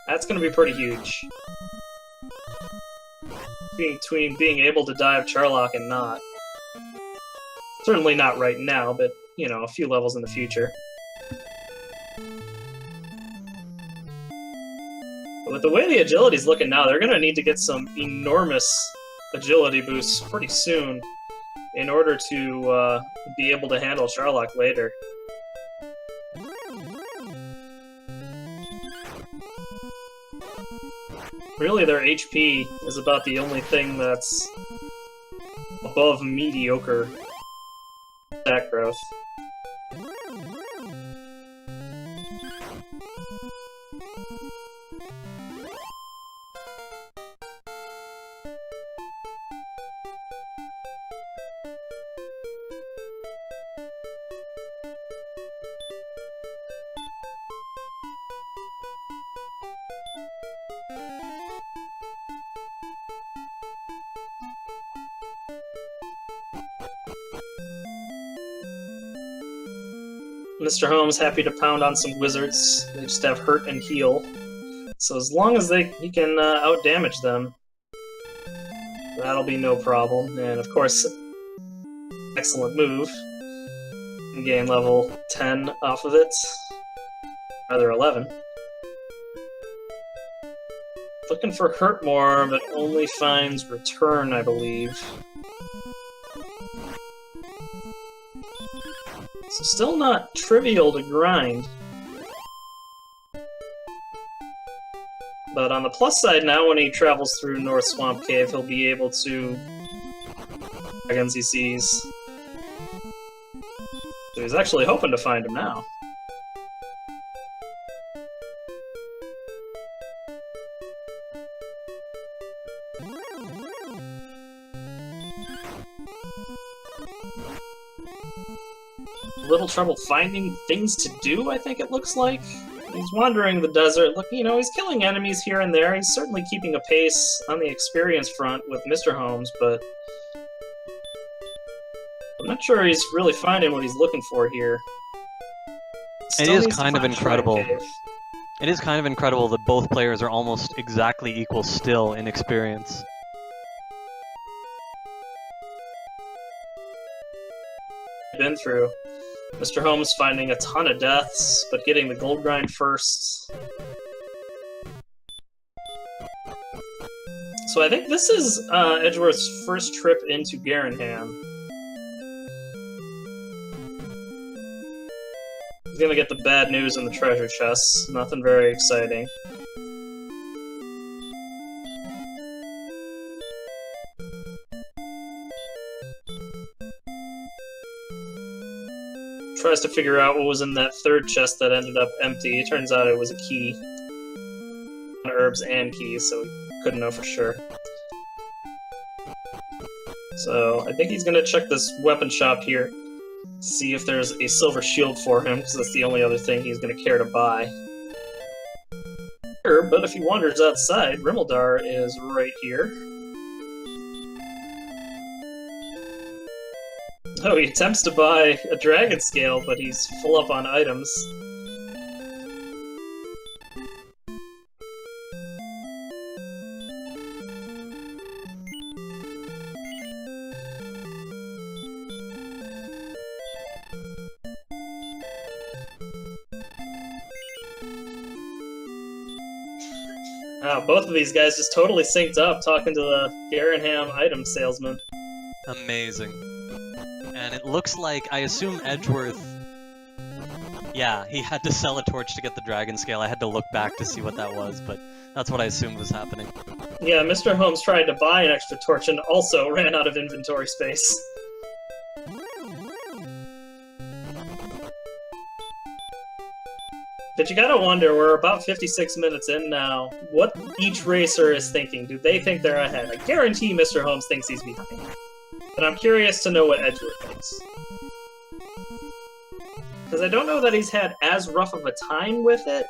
That's gonna be pretty huge. Between being able to dive Charlock and not. Certainly not right now, but, you know, a few levels in the future. But with the way the agility's looking now, they're gonna need to get some enormous agility boosts pretty soon in order to be able to handle Charlock later. Really, their HP is about the only thing that's above mediocre stat growth. Mr. Holmes happy to pound on some wizards. They just have hurt and heal. So as long as he can outdamage them, that'll be no problem. And of course, excellent move. And gain level 10 off of it. Rather 11. Looking for hurt more, but only finds return, I believe. So still not trivial to grind. But on the plus side now, when he travels through North Swamp Cave, he'll be able to dragons he sees. So he's actually hoping to find him now. Little trouble finding things to do, I think it looks like. He's wandering the desert. Look, you know, he's killing enemies here and there. He's certainly keeping a pace on the experience front with Mr. Holmes, but I'm not sure he's really finding what he's looking for here. It is kind of incredible. It is kind of incredible that both players are almost exactly equal still in experience. Been through. Mr. Holmes finding a ton of deaths, but getting the gold grind first. So I think this is Edgeworth's first trip into Garenham. He's gonna get the bad news in the treasure chests. Nothing very exciting. Tries to figure out what was in that third chest that ended up empty. It turns out it was a key. An orbs and keys, so we couldn't know for sure. So I think he's gonna check this weapon shop here, see if there's a silver shield for him, because that's the only other thing he's gonna care to buy. Sure, but if he wanders outside, Rimmeldar is right here. Oh, he attempts to buy a dragon scale, but he's full up on items. Wow, both of these guys just totally synced up talking to the Garanham item salesman. Amazing. And it looks like, I assume Edgeworth... Yeah, he had to sell a torch to get the dragon scale. I had to look back to see what that was, but that's what I assumed was happening. Yeah, Mr. Holmes tried to buy an extra torch and also ran out of inventory space. But you gotta wonder, we're about 56 minutes in now, what each racer is thinking. Do they think they're ahead? I guarantee Mr. Holmes thinks he's behind. But I'm curious to know what Edgeworth thinks. Because I don't know that he's had as rough of a time with it.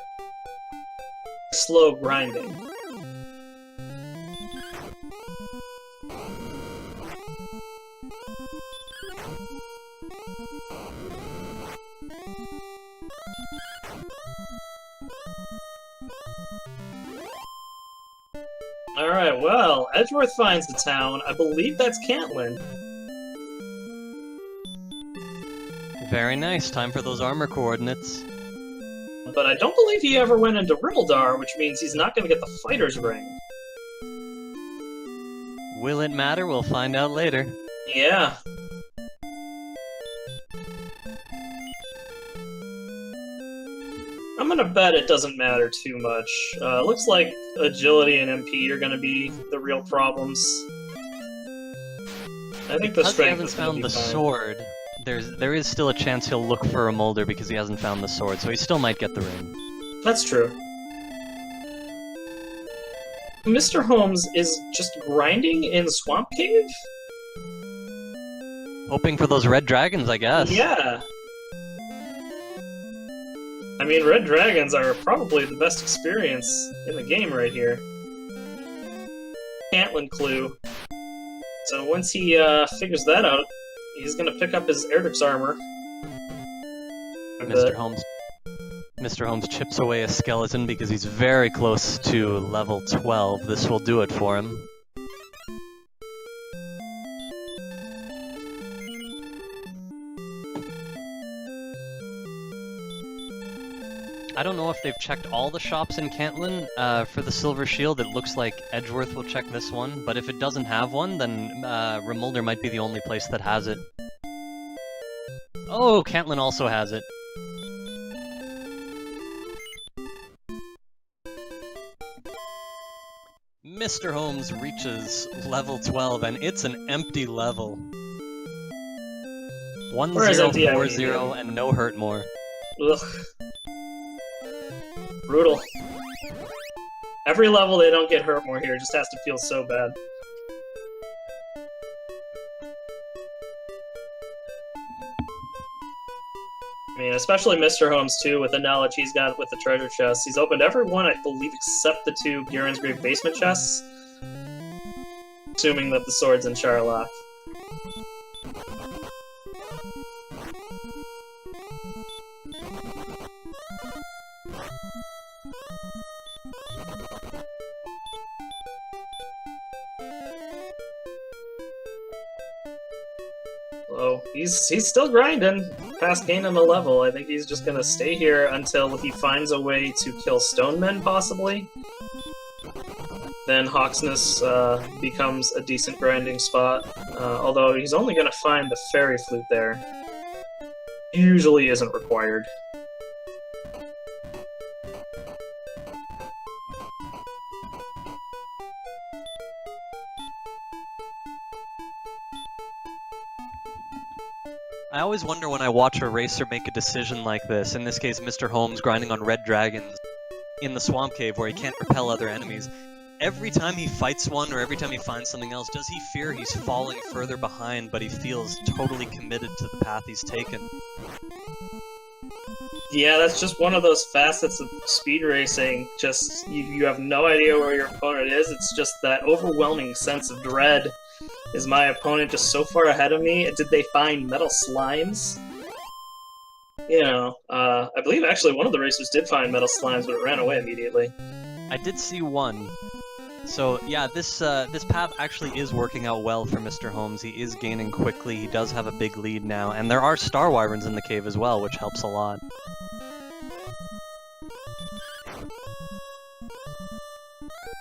Slow grinding. Alright, well, Edgeworth finds the town. I believe that's Cantlin. Very nice. Time for those armor coordinates. But I don't believe he ever went into Rimmeldar, which means he's not going to get the fighter's ring. Will it matter? We'll find out later. Yeah. I'm gonna bet it doesn't matter too much. Looks like agility and MP are gonna be the real problems. I think the Because he strength hasn't is gonna found be the fine. sword, there is still a chance he'll look for a molder because he hasn't found the sword, so he still might get the ring. That's true. Mr. Holmes is just grinding in Swamp Cave? Hoping for those red dragons, I guess. Yeah. I mean, red dragons are probably the best experience in the game right here. Cantlin clue. So once he figures that out, he's gonna pick up his Erdrick's armor. Mr. Holmes chips away a skeleton because he's very close to level 12. This will do it for him. I don't know if they've checked all the shops in Cantlin for the Silver Shield. It looks like Edgeworth will check this one, but if it doesn't have one, then Rimulder might be the only place that has it. Oh, Cantlin also has it. Mr. Holmes reaches level 12, and it's an empty level. 1040 and no hurt more. Ugh. Brutal. Every level they don't get hurt more here, it just has to feel so bad. I mean, especially Mr. Holmes, too, with the knowledge he's got with the treasure chests. He's opened every one, I believe, except the 2 Garen's Grave basement chests. Assuming that the sword's in Charlock. So, he's still grinding, past gaining a level. I think he's just gonna stay here until he finds a way to kill Stonemen, possibly. Then Hawksness becomes a decent grinding spot, although he's only gonna find the Fairy Flute there. Usually isn't required. I always wonder when I watch a racer make a decision like this, in this case Mr. Holmes grinding on red dragons, in the swamp cave where he can't repel other enemies. Every time he fights one or every time he finds something else, does he fear he's falling further behind, but he feels totally committed to the path he's taken? Yeah, that's just one of those facets of speed racing. Just, you have no idea where your opponent is. It's just that overwhelming sense of dread. Is my opponent just so far ahead of me? Did they find metal slimes? You know, I believe actually one of the racers did find metal slimes, but it ran away immediately. I did see one. So yeah, this path actually is working out well for Mr. Holmes. He is gaining quickly, he does have a big lead now, and there are star wyverns in the cave as well, which helps a lot.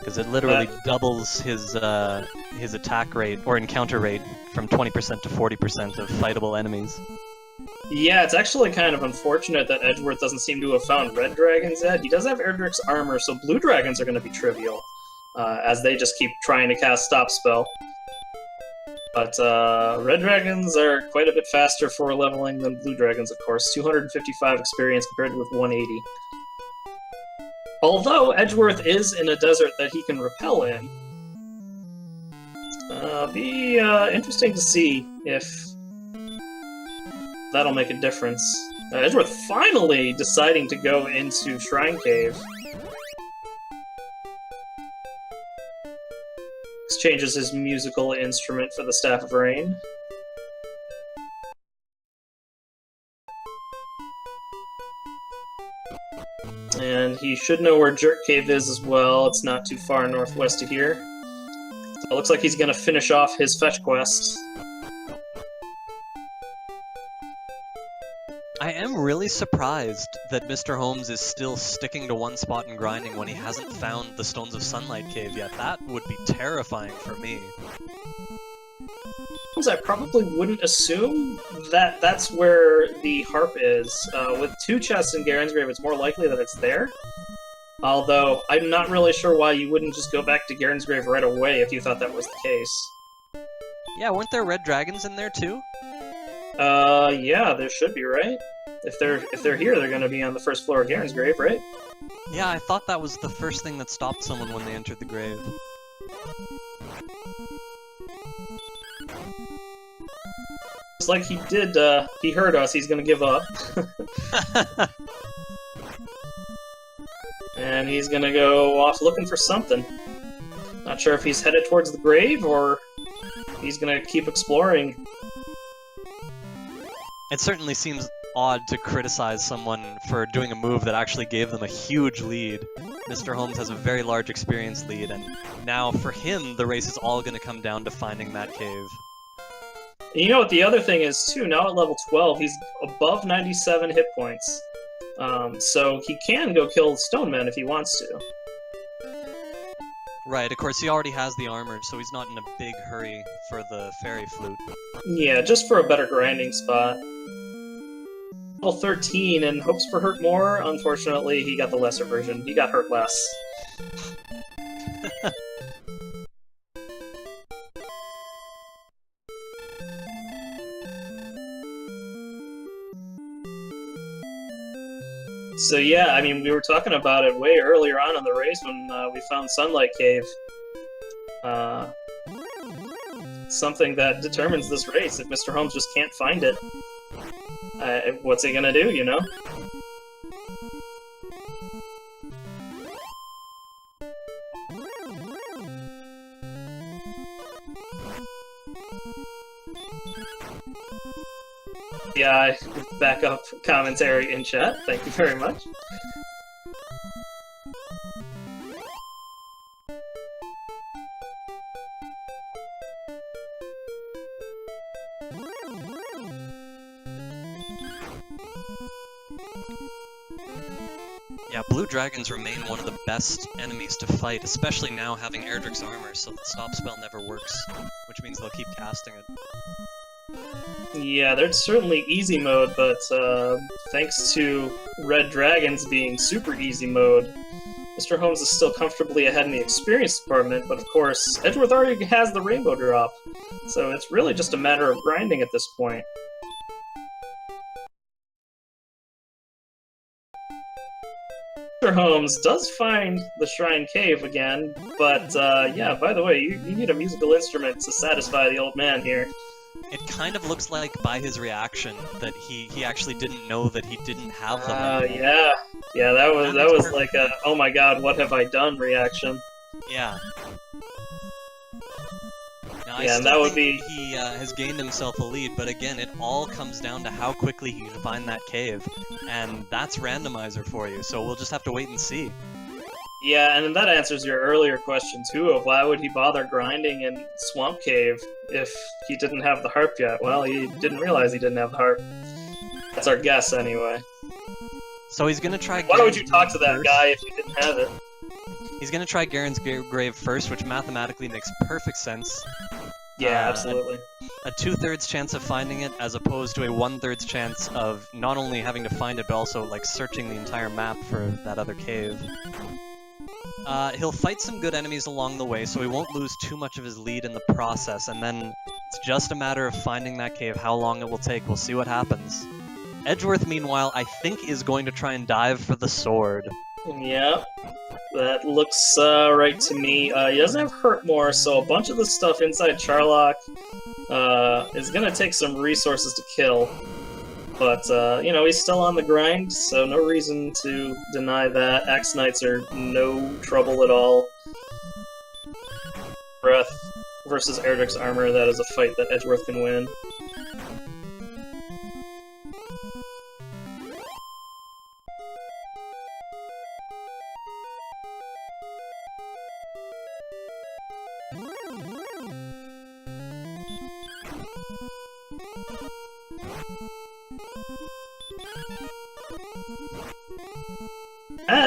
Because it literally doubles his attack rate, or encounter rate, from 20% to 40% of fightable enemies. Yeah, it's actually kind of unfortunate that Edgeworth doesn't seem to have found red dragons yet. He does have Erdrick's armor, so blue dragons are going to be trivial, as they just keep trying to cast Stop Spell. But red dragons are quite a bit faster for leveling than blue dragons, of course. 255 experience compared with 180. Although Edgeworth is in a desert that he can repel in. Be interesting to see if that'll make a difference. Edgeworth finally deciding to go into Shrine Cave. Exchanges his musical instrument for the Staff of Rain. And he should know where Jerk Cave is as well. It's not too far northwest of here. So it looks like he's going to finish off his fetch quest. I am really surprised that Mr. Holmes is still sticking to one spot and grinding when he hasn't found the Stones of Sunlight Cave yet. That would be terrifying for me. I probably wouldn't assume that that's where the harp is. With two chests in Garen's Grave, it's more likely that it's there. Although, I'm not really sure why you wouldn't just go back to Garen's Grave right away if you thought that was the case. Yeah, weren't there red dragons in there too? Yeah, there should be, right? If they're here, they're gonna be on the first floor of Garen's Grave, right? Yeah, I thought that was the first thing that stopped someone when they entered the grave. It's like he did, he heard us, he's gonna give up. And he's gonna go off looking for something. Not sure if he's headed towards the grave, or he's gonna keep exploring. It certainly seems odd to criticize someone for doing a move that actually gave them a huge lead. Mr. Holmes has a very large experience lead, and now for him, the race is all going to come down to finding that cave. And you know what the other thing is, too? Now at level 12, he's above 97 hit points. So he can go kill Stoneman if he wants to. Right, of course he already has the armor, so he's not in a big hurry for the fairy flute. Yeah, just for a better grinding spot. Level 13 and hopes for hurt more. Unfortunately, he got the lesser version. He got hurt less. So yeah, I mean, we were talking about it way earlier on in the race when we found Sunlight Cave. Something that determines this race. If Mr. Holmes just can't find it, what's he gonna do, you know? Yeah, backup commentary in chat. Thank you very much. Yeah, blue dragons remain one of the best enemies to fight, especially now having Erdrick's armor, so the stop spell never works, which means they'll keep casting it. Yeah, there's certainly easy mode, but thanks to red dragons being super easy mode, Mr. Holmes is still comfortably ahead in the experience department, but of course, Edgeworth already has the rainbow drop, so it's really just a matter of grinding at this point. Mr. Mr. Holmes does find the Shrine Cave again, but yeah, by the way, you need a musical instrument to satisfy the old man here. It kind of looks like, by his reaction, that he actually didn't know that he didn't have them. Yeah. Yeah, that was like a, oh my god, what have I done reaction. Yeah. Now, Yeah, and that would be... he has gained himself a lead, but again, it all comes down to how quickly he can find that cave, and that's Randomizer for you, so we'll just have to wait and see. Yeah, and then that answers your earlier question, too, of why would he bother grinding in Swamp Cave if he didn't have the harp yet? Well, he didn't realize he didn't have the harp. That's our guess, anyway. So he's gonna try... Why would you talk to that guy if you didn't have it? He's gonna try Garen's grave first, which mathematically makes perfect sense. Yeah, absolutely. A 2/3 chance of finding it, as opposed to a 1/3 chance of not only having to find it, but also, like, searching the entire map for that other cave. He'll fight some good enemies along the way, so he won't lose too much of his lead in the process, and then it's just a matter of finding that cave, how long it will take. We'll see what happens. Edgeworth, meanwhile, I think is going to try and dive for the sword. Yeah, that looks right to me. He doesn't have Hurt More, so a bunch of the stuff inside Charlock is gonna take some resources to kill. But, you know, he's still on the grind, so no reason to deny that. Axe Knights are no trouble at all. Breath versus Erdrick's Armor, that is a fight that Edgeworth can win.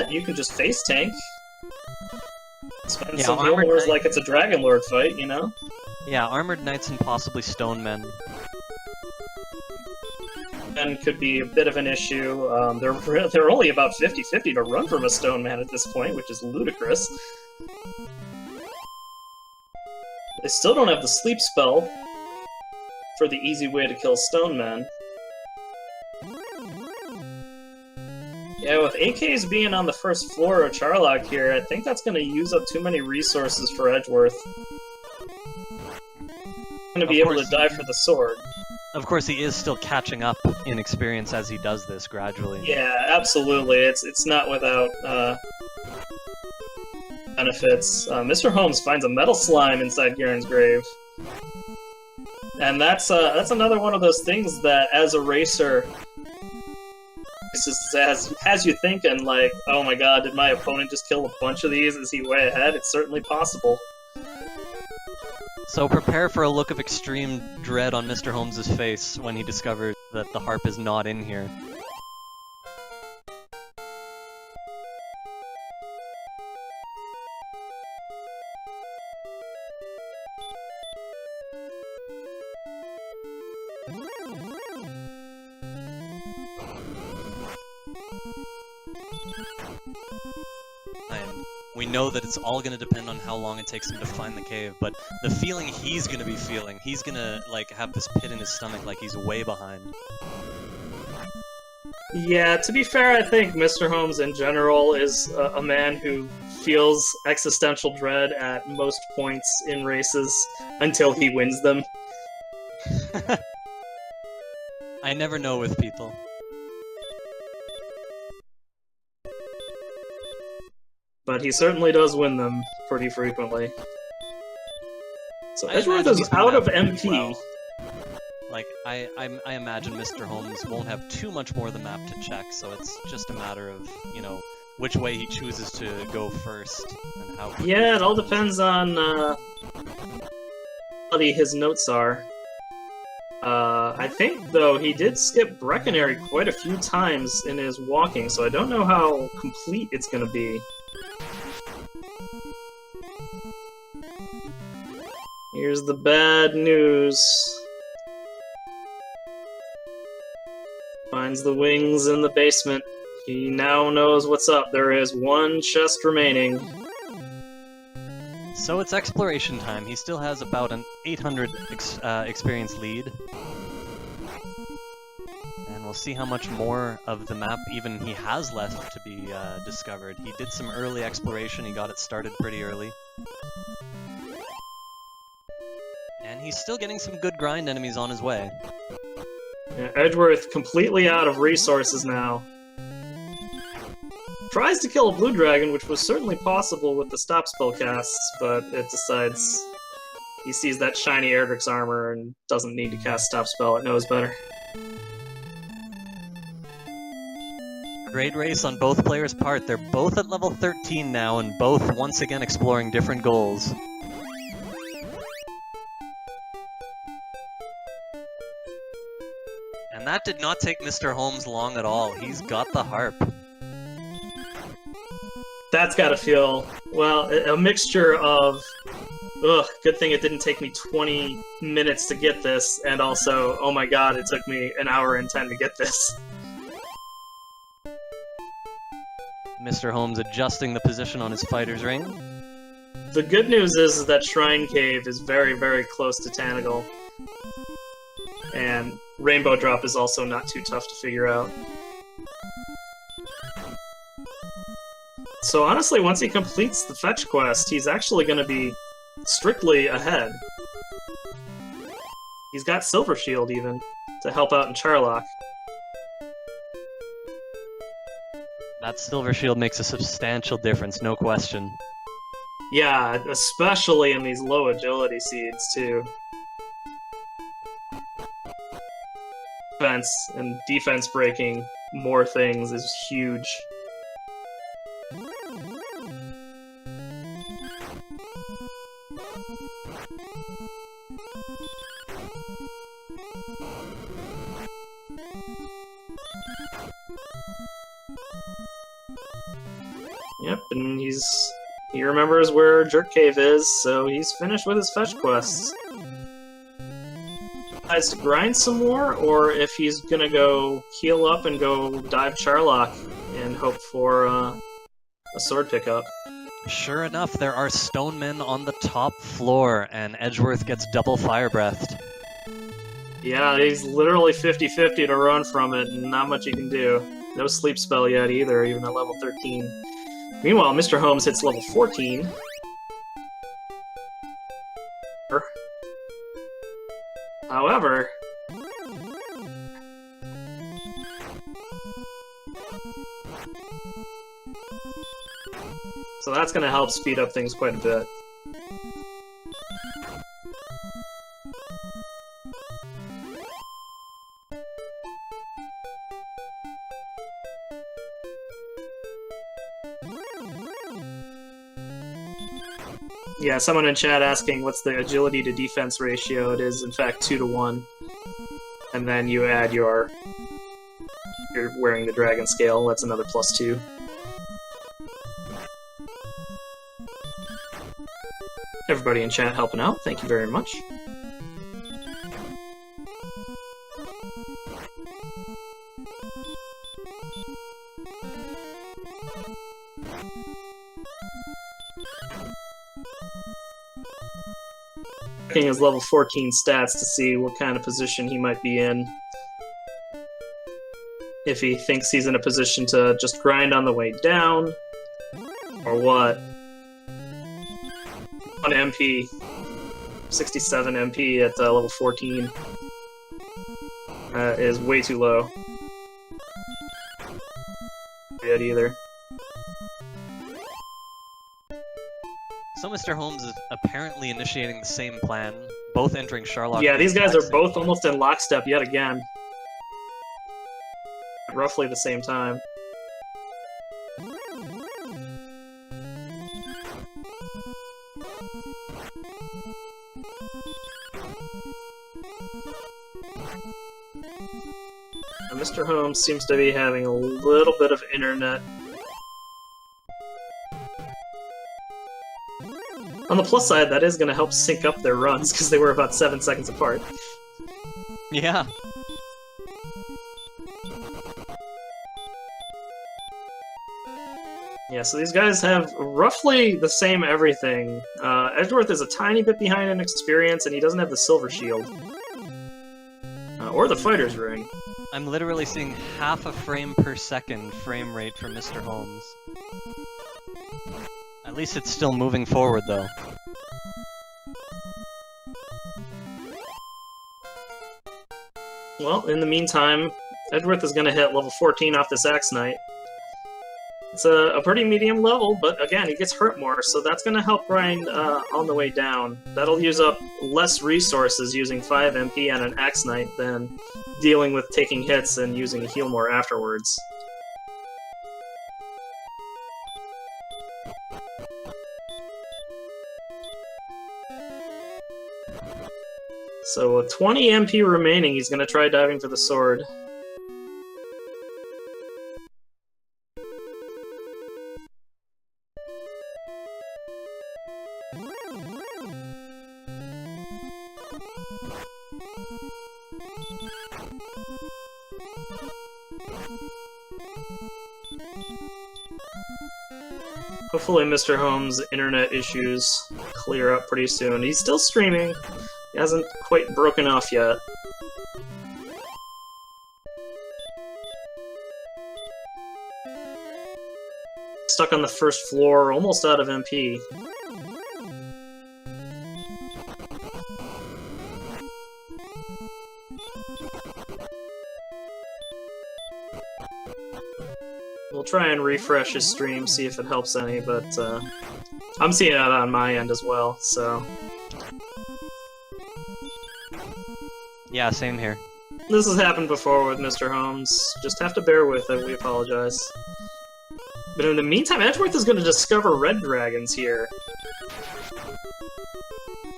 You can just face tank. Spend some heal wars like it's a Dragon Lord fight, you know? Yeah, Armored Knights and possibly Stone Men. And could be a bit of an issue. They're only about 50-50 to run from a Stone Man at this point, which is ludicrous. They still don't have the sleep spell for the easy way to kill Stone Men. Yeah, with AKs being on the first floor of Charlock here, I think that's going to use up too many resources for Edgeworth. Going to be able to die for the sword. Of course, he is still catching up in experience as he does this gradually. Yeah, absolutely. It's not without benefits. Mr. Holmes finds a metal slime inside Garen's grave. And that's another one of those things that, as a racer, has you thinking, like, oh my god, did my opponent just kill a bunch of these? Is he way ahead? It's certainly possible. So prepare for a look of extreme dread on Mr. Holmes' face when he discovers that the harp is not in here. We know that it's all going to depend on how long it takes him to find the cave, but the feeling he's going to be feeling, he's going to, like, have this pit in his stomach like he's way behind. Yeah, to be fair, I think Mr. Holmes in general is a man who feels existential dread at most points in races until he wins them. I never know with people. But he certainly does win them pretty frequently. So Edgeworth is out of MP. Well. Like, I imagine Mr. Holmes won't have too much more of the map to check, so it's just a matter of, you know, which way he chooses to go first and how. Yeah, it all depends on what his notes are. I think, though, he did skip Breckenary quite a few times in his walking, so I don't know how complete it's going to be. Here's the bad news. Finds the wings in the basement. He now knows what's up. There is one chest remaining. So it's exploration time. He still has about an 800 experience lead. And we'll see how much more of the map even he has left to be discovered. He did some early exploration, he got it started pretty early. And he's still getting some good grind enemies on his way. Yeah, Edgeworth completely out of resources now. Tries to kill a blue dragon, which was certainly possible with the stop spell casts, but it decides he sees that shiny Erdrick's armor and doesn't need to cast stop spell, it knows better. Great race on both players' part. They're both at level 13 now, and both once again exploring different goals. And that did not take Mr. Holmes long at all. He's got the harp. That's gotta feel, well, a mixture of, ugh, good thing it didn't take me 20 minutes to get this, and also, oh my god, it took me an hour and 10 to get this. Mr. Holmes adjusting the position on his fighter's ring. The good news is that Shrine Cave is very, very close to Tanagal. And Rainbow Drop is also not too tough to figure out. So honestly, once he completes the fetch quest, he's actually going to be strictly ahead. He's got Silver Shield even, to help out in Charlock. That Silver Shield makes a substantial difference, no question. Yeah, especially in these low agility seeds, too. Defense and defense breaking more things is huge. Yep, and he remembers where Jerk Cave is, so he's finished with his fetch quests. Decides to grind some more, or if he's gonna go heal up and go dive Charlock and hope for a sword pickup. Sure enough, there are stonemen on the top floor, and Edgeworth gets double fire breathed. Yeah, he's literally 50-50 to run from it, and not much he can do. No sleep spell yet either, even at level 13. Meanwhile, Mr. Holmes hits level 14. However, so that's going to help speed up things quite a bit. Yeah, someone in chat asking what's the agility to defense ratio. It is, in fact, 2-to-1. And then you add you're wearing the dragon scale, that's another +2. Everybody in chat helping out, thank you very much. Checking his level 14 stats to see what kind of position he might be in. If he thinks he's in a position to just grind on the way down, or what. 1 MP, 67 MP at level 14 is way too low. Yet either. So Mr. Holmes is apparently initiating the same plan, both entering Charlock. Yeah, these guys are both almost in lockstep yet again. At roughly the same time. And Mr. Holmes seems to be having a little bit of internet. On the plus side, that is going to help sync up their runs, because they were about 7 seconds apart. Yeah. Yeah, so these guys have roughly the same everything. Edgeworth is a tiny bit behind in experience, and he doesn't have the Silver Shield. or the fighter's ring. I'm literally seeing half a frame per second frame rate for Mr. Holmes. At least it's still moving forward, though. Well, in the meantime, Edgeworth is going to hit level 14 off this Axe Knight. It's a pretty medium level, but again, he gets hurt more, so that's going to help grind on the way down. That'll use up less resources using 5 MP on an Axe Knight than dealing with taking hits and using a heal more afterwards. So with 20 MP remaining, he's going to try diving for the sword. Hopefully Mr. Holmes' internet issues clear up pretty soon. He's still streaming. He hasn't quite broken off yet. Stuck on the first floor, almost out of MP. We'll try and refresh his stream, see if it helps any, but I'm seeing it on my end as well, so... Yeah, same here. This has happened before with Mr. Holmes. Just have to bear with it, we apologize. But in the meantime, Edgeworth is going to discover red dragons here.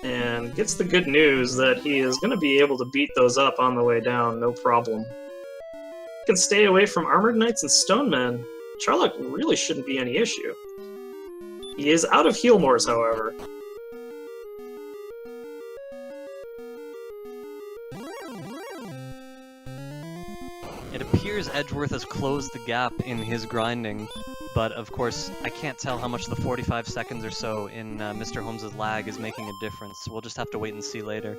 And gets the good news that he is going to be able to beat those up on the way down, no problem. He can stay away from armored knights and stonemen. Charlock really shouldn't be any issue. He is out of heal mores, however. It appears Edgeworth has closed the gap in his grinding, but of course I can't tell how much the 45 seconds or so in Mr. Holmes' lag is making a difference. We'll just have to wait and see later.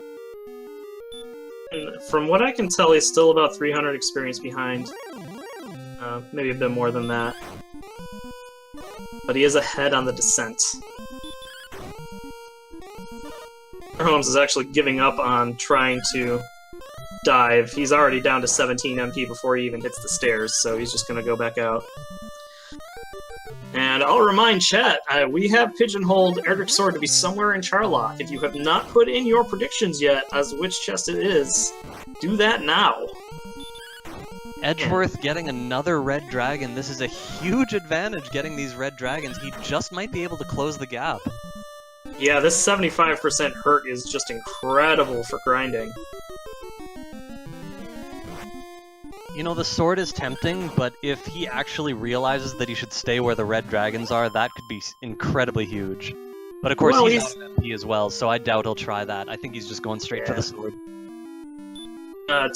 From what I can tell, he's still about 300 experience behind. Maybe a bit more than that. But he is ahead on the descent. Holmes is actually giving up on trying to dive. He's already down to 17 MP before he even hits the stairs, so he's just going to go back out. And I'll remind chat, we have pigeonholed Erdrick's sword to be somewhere in Charlock. If you have not put in your predictions yet as to which chest it is, do that now. Edgeworth getting another red dragon. This is a huge advantage, getting these red dragons. He just might be able to close the gap. Yeah, this 75% hurt is just incredible for grinding. You know, the sword is tempting, but if he actually realizes that he should stay where the red dragons are, that could be incredibly huge. But of course, he's out of MP as well, so I doubt he'll try that. I think he's just going straight for the sword.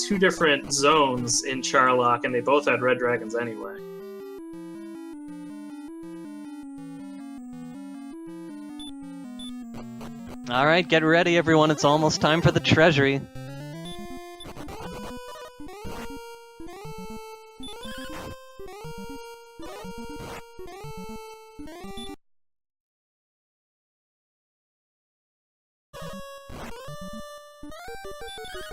2 different zones in Charlock, and they both had red dragons anyway. Alright, get ready everyone, it's almost time for the treasury.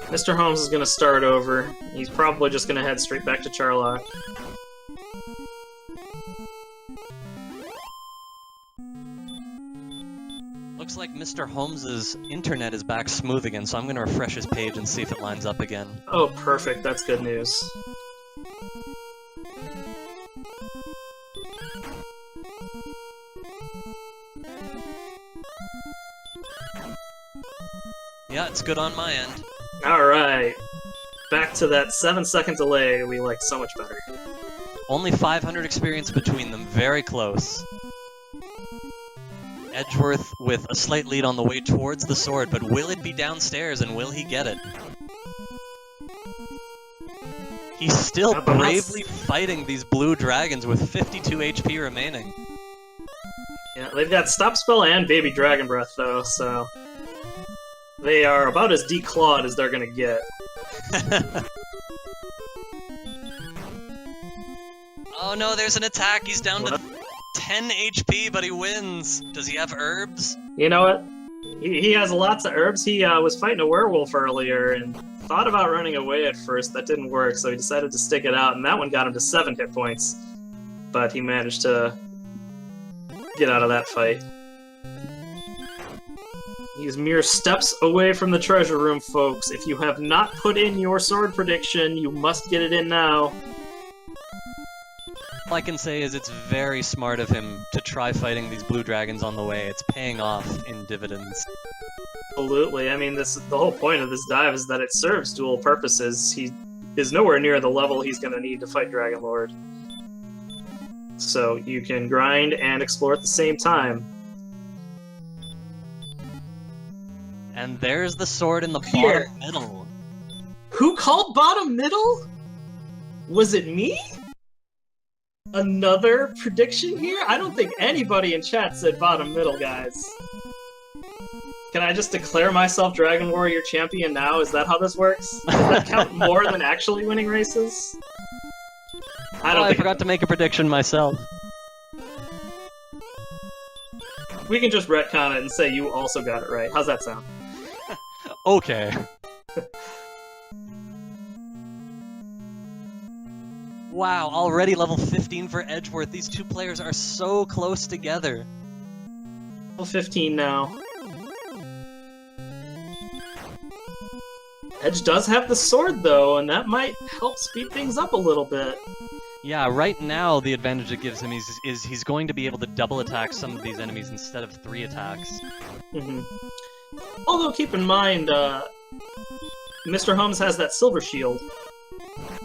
Mr. Holmes is going to start over. He's probably just going to head straight back to Charlock. Looks like Mr. Holmes's internet is back smooth again, so I'm going to refresh his page and see if it lines up again. Oh, perfect. That's good news. Yeah, it's good on my end. Alright. Back to that 7-second delay we liked so much better. Only 500 experience between them, very close. Edgeworth with a slight lead on the way towards the sword, but will it be downstairs and will he get it? He's still bravely fighting these blue dragons with 52 HP remaining. Yeah, they've got Stop Spell and Baby Dragon Breath though, so... they are about as declawed as they're gonna get. Oh no, there's an attack. He's down to 10 HP, but he wins. Does he have herbs? You know what? He has lots of herbs. He was fighting a werewolf earlier and thought about running away at first. That didn't work, so he decided to stick it out, and that one got him to 7 hit points. But he managed to get out of that fight. He's mere steps away from the treasure room, folks. If you have not put in your sword prediction, you must get it in now. All I can say is it's very smart of him to try fighting these blue dragons on the way. It's paying off in dividends. Absolutely. I mean, the whole point of this dive is that it serves dual purposes. He is nowhere near the level he's going to need to fight Dragon Lord. So you can grind and explore at the same time. And there's the sword in the Here. bottom middle. Who called bottom middle? Was it me? Another prediction here? I don't think anybody in chat said bottom middle, guys. Can I just declare myself Dragon Warrior champion now? Is that how this works? Does that count more than actually winning races? I forgot to make a prediction myself. We can just retcon it and say you also got it right. How's that sound? Okay. Wow, already level 15 for Edgeworth. These two players are so close together. Level 15 now. Edge does have the sword, though, and that might help speed things up a little bit. Yeah, right now the advantage it gives him is he's going to be able to double attack some of these enemies instead of 3 attacks. Mm-hmm. Although, keep in mind, Mr. Holmes has that silver shield.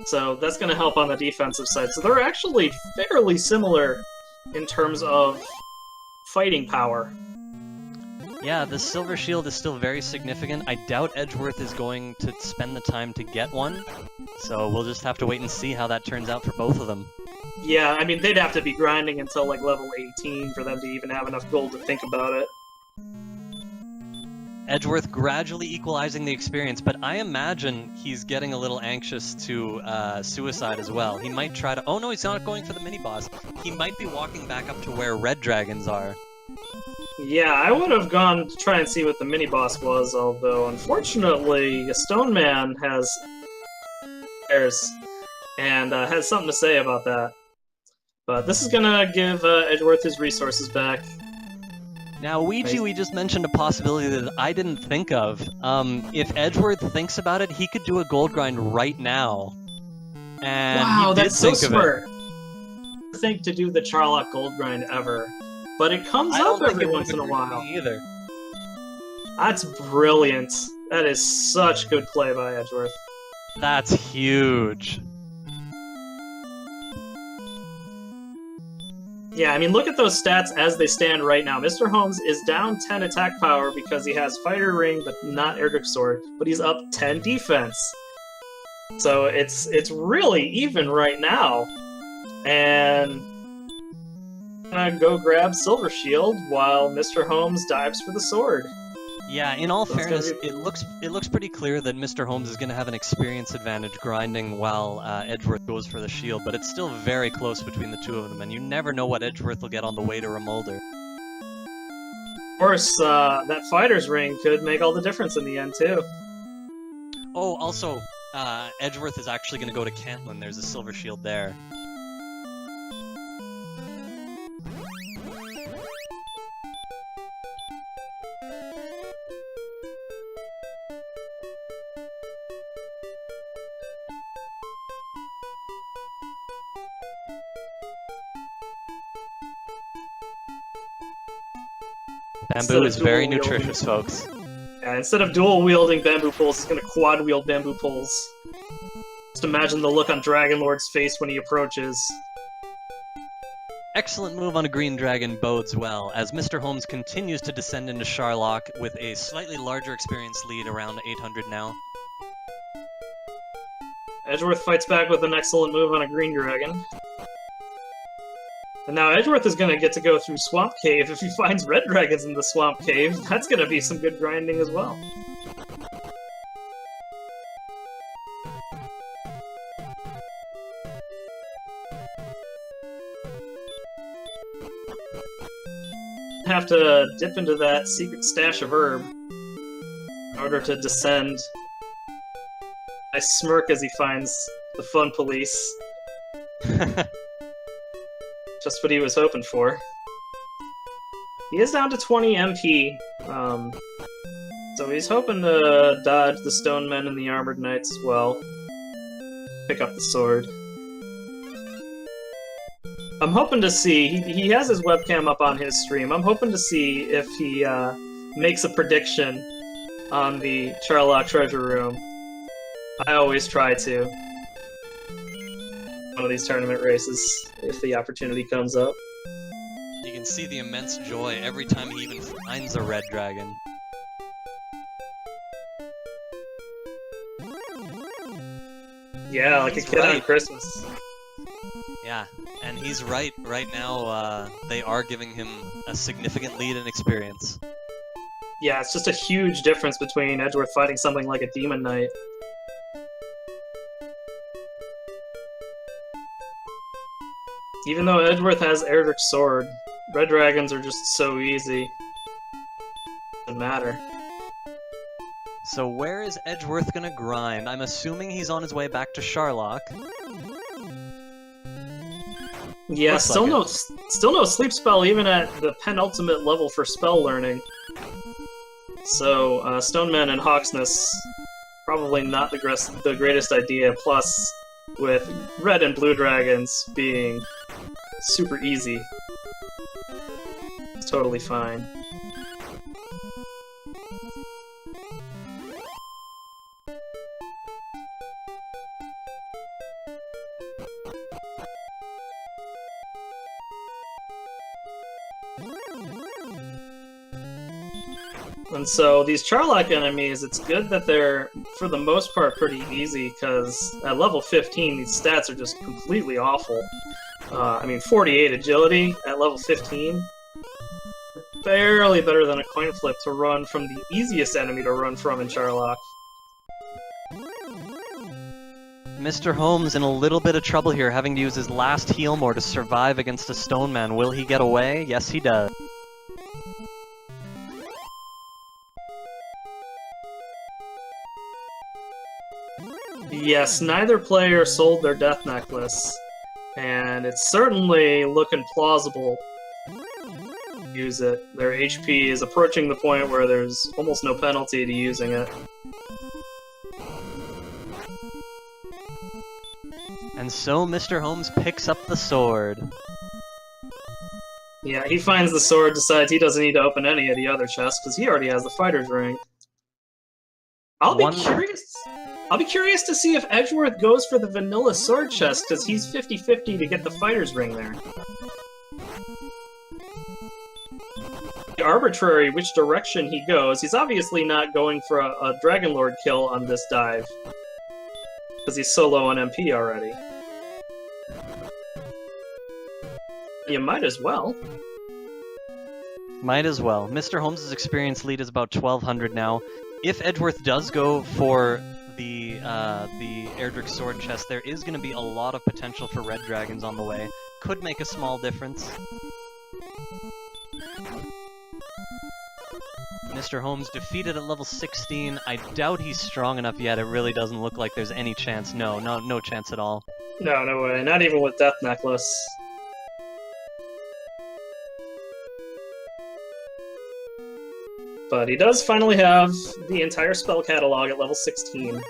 So that's going to help on the defensive side. So they're actually fairly similar in terms of fighting power. Yeah, the silver shield is still very significant. I doubt Edgeworth is going to spend the time to get one. So we'll just have to wait and see how that turns out for both of them. Yeah, I mean, they'd have to be grinding until like level 18 for them to even have enough gold to think about it. Edgeworth gradually equalizing the experience, but I imagine he's getting a little anxious to suicide as well. He might try to... Oh no, he's not going for the mini-boss. He might be walking back up to where red dragons are. Yeah, I would have gone to try and see what the mini-boss was, although unfortunately, a Stone Man has theirs and has something to say about that. But this is gonna give Edgeworth his resources back. Now, Ouija, we just mentioned a possibility that I didn't think of. If Edgeworth thinks about it, he could do a gold grind right now. And wow, that's so smart. I think to do the Charlock gold grind ever, but it comes up every once in a while. Either. That's brilliant. That is such good play by Edgeworth. That's huge. Yeah, I mean, look at those stats as they stand right now. Mr. Holmes is down 10 attack power because he has Fighter Ring, but not Erdrick Sword, but he's up 10 defense. So it's really even right now. And I'm gonna go grab Silver Shield while Mr. Holmes dives for the sword. Yeah, in all fairness, it looks pretty clear that Mr. Holmes is going to have an experience advantage grinding while Edgeworth goes for the shield, but it's still very close between the two of them, and you never know what Edgeworth will get on the way to Remolder. Of course, that Fighter's Ring could make all the difference in the end, too. Oh, also, Edgeworth is actually going to go to Cantlin. There's a silver shield there. Bamboo is very nutritious, folks. Yeah, instead of dual-wielding bamboo poles, he's gonna quad-wield bamboo poles. Just imagine the look on Dragon Lord's face when he approaches. Excellent move on a green dragon bodes well, as Mr. Holmes continues to descend into Charlock with a slightly larger experience lead, around 800 now. Edgeworth fights back with an excellent move on a green dragon. And now Edgeworth is going to get to go through Swamp Cave. If he finds red dragons in the Swamp Cave, that's going to be some good grinding as well. have to dip into that secret stash of herb in order to descend. I smirk as he finds the phone police. Just what he was hoping for. He is down to 20 MP, so he's hoping to dodge the stone men and the armored knights as well. Pick up the sword. I'm hoping to see, he has his webcam up on his stream, I'm hoping to see if he makes a prediction on the Charlock treasure room. I always try to. One of these tournament races, if the opportunity comes up. You can see the immense joy every time he even finds a red dragon. Yeah, like He's a kid on right. Christmas. Yeah, and he's right. Right now, they are giving him a significant lead in experience. Yeah, it's just a huge difference between Edgeworth fighting something like a Demon Knight. Even though Edgeworth has Erdrick's sword, red dragons are just so easy. Doesn't matter. So where is Edgeworth gonna grind? I'm assuming he's on his way back to Charlock. Yeah, Looks still like still no sleep spell even at the penultimate level for spell learning. So Stoneman and Hawksness probably not the greatest idea. Plus, with red and blue dragons being super easy, it's totally fine. And so these Charlock enemies, it's good that they're, for the most part, pretty easy, because at level 15, these stats are just completely awful. I mean, 48 agility at level 15, barely better than a coin flip to run from the easiest enemy to run from in Charlock. Mr. Holmes in a little bit of trouble here, having to use his last heal more to survive against a stone man. Will he get away? Yes, he does. Yes, neither player sold their death necklace, and it's certainly looking plausible to use it. Their HP is approaching the point where there's almost no penalty to using it. And so Mr. Holmes picks up the sword. Yeah, he finds the sword, decides he doesn't need to open any of the other chests, because he already has the fighter's ring. I'll be curious to see if Edgeworth goes for the vanilla sword chest, because he's 50-50 to get the fighter's ring there. Arbitrary which direction he goes. He's obviously not going for a Dragon Lord kill on this dive, because he's so low on MP already. You might as well. Might as well. Mr. Holmes' experience lead is about 1200 now. If Edgeworth does go for the Erdrick sword chest, there is going to be a lot of potential for red dragons on the way. Could make a small difference. Mr. Holmes defeated at level 16. I doubt he's strong enough yet. It really doesn't look like there's any chance. No chance at all. No, no way. Not even with Death Necklace. But he does finally have the entire spell catalog at level 16.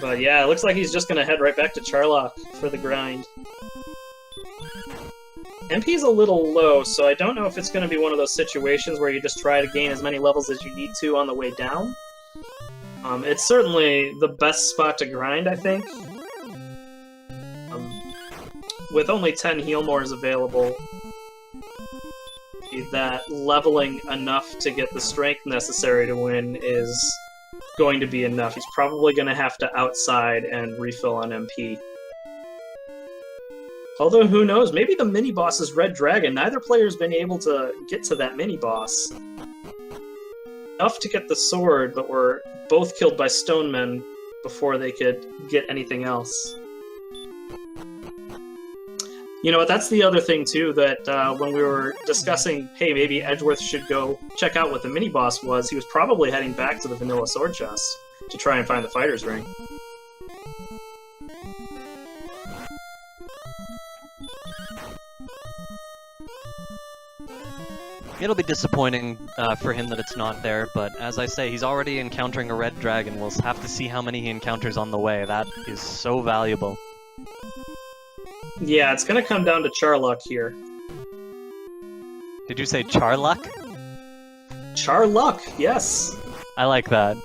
But yeah, it looks like he's just gonna head right back to Charlock for the grind. MP's a little low, so I don't know if it's gonna be one of those situations where you just try to gain as many levels as you need to on the way down. It's certainly the best spot to grind, I think. With only 10 heal mores available, that leveling enough to get the strength necessary to win is going to be enough. He's probably going to have to outside and refill on MP. Although, who knows, maybe the mini-boss is Red Dragon. Neither player's been able to get to that mini-boss. Enough to get the sword, but were both killed by stonemen before they could get anything else. You know what, that's the other thing, too, that when we were discussing, hey, maybe Edgeworth should go check out what the mini-boss was, he was probably heading back to the vanilla sword chest to try and find the fighter's ring. It'll be disappointing for him that it's not there, but as I say, he's already encountering a red dragon. We'll have to see how many he encounters on the way. That is so valuable. Yeah, it's gonna come down to Charluck here. Did you say Charluck? Charluck, yes. I like that.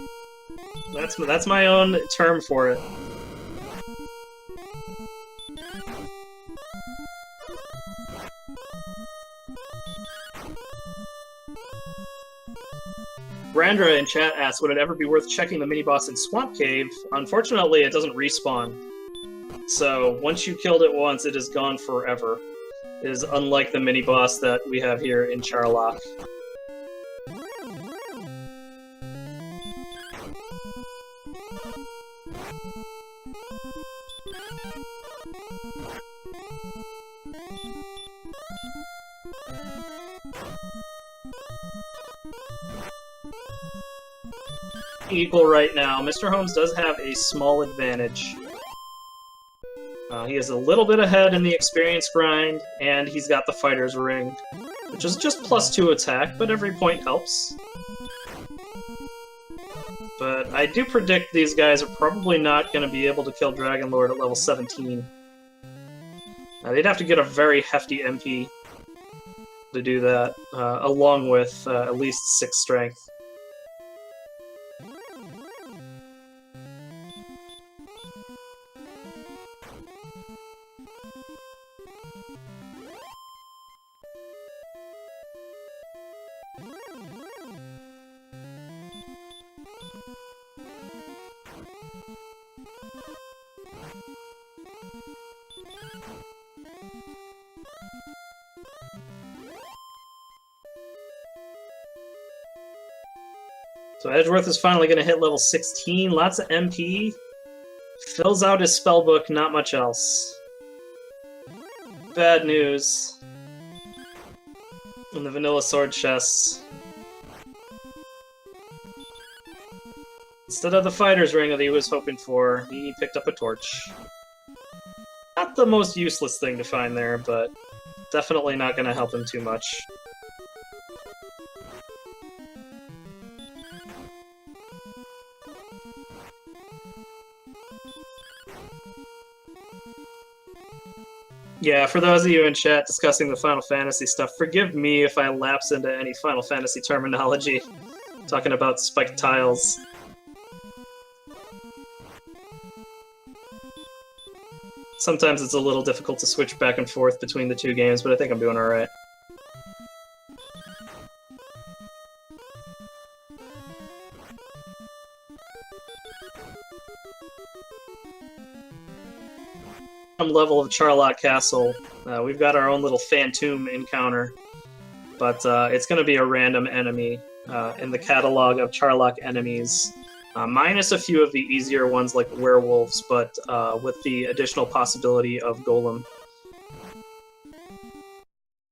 That's my own term for it. Brandra in chat asks, would it ever be worth checking the mini-boss in Swamp Cave? Unfortunately, it doesn't respawn. So, once you killed it once, it is gone forever. It is unlike the mini-boss that we have here in Charlock. Equal right now. Mr. Holmes does have a small advantage. He is a little bit ahead in the experience grind, and he's got the fighter's ring, which is just +2 attack, but every point helps. But I do predict these guys are probably not going to be able to kill Dragon Lord at level 17. They'd have to get a very hefty MP to do that, along with at least 6 strength. So Edgeworth is finally going to hit level 16. Lots of MP. Fills out his spellbook, not much else. Bad news. In the vanilla sword chests. Instead of the fighter's ring that he was hoping for, he picked up a torch. Not the most useless thing to find there, but definitely not going to help him too much. Yeah, for those of you in chat discussing the Final Fantasy stuff, forgive me if I lapse into any Final Fantasy terminology, talking about spiked tiles. Sometimes it's a little difficult to switch back and forth between the two games, but I think I'm doing alright. Level of Charlock Castle. We've got our own little Phantom encounter, but it's going to be a random enemy in the catalog of Charlock enemies, minus a few of the easier ones like werewolves, but with the additional possibility of Golem.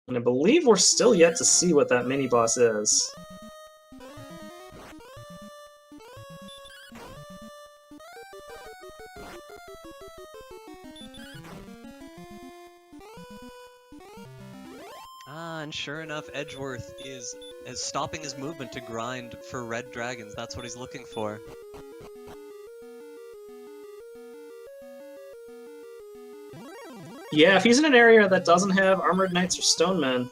And I believe we're still yet to see what that mini-boss is. And sure enough, Edgeworth is stopping his movement to grind for red dragons. That's what he's looking for. Yeah, if he's in an area that doesn't have armored knights or stonemen,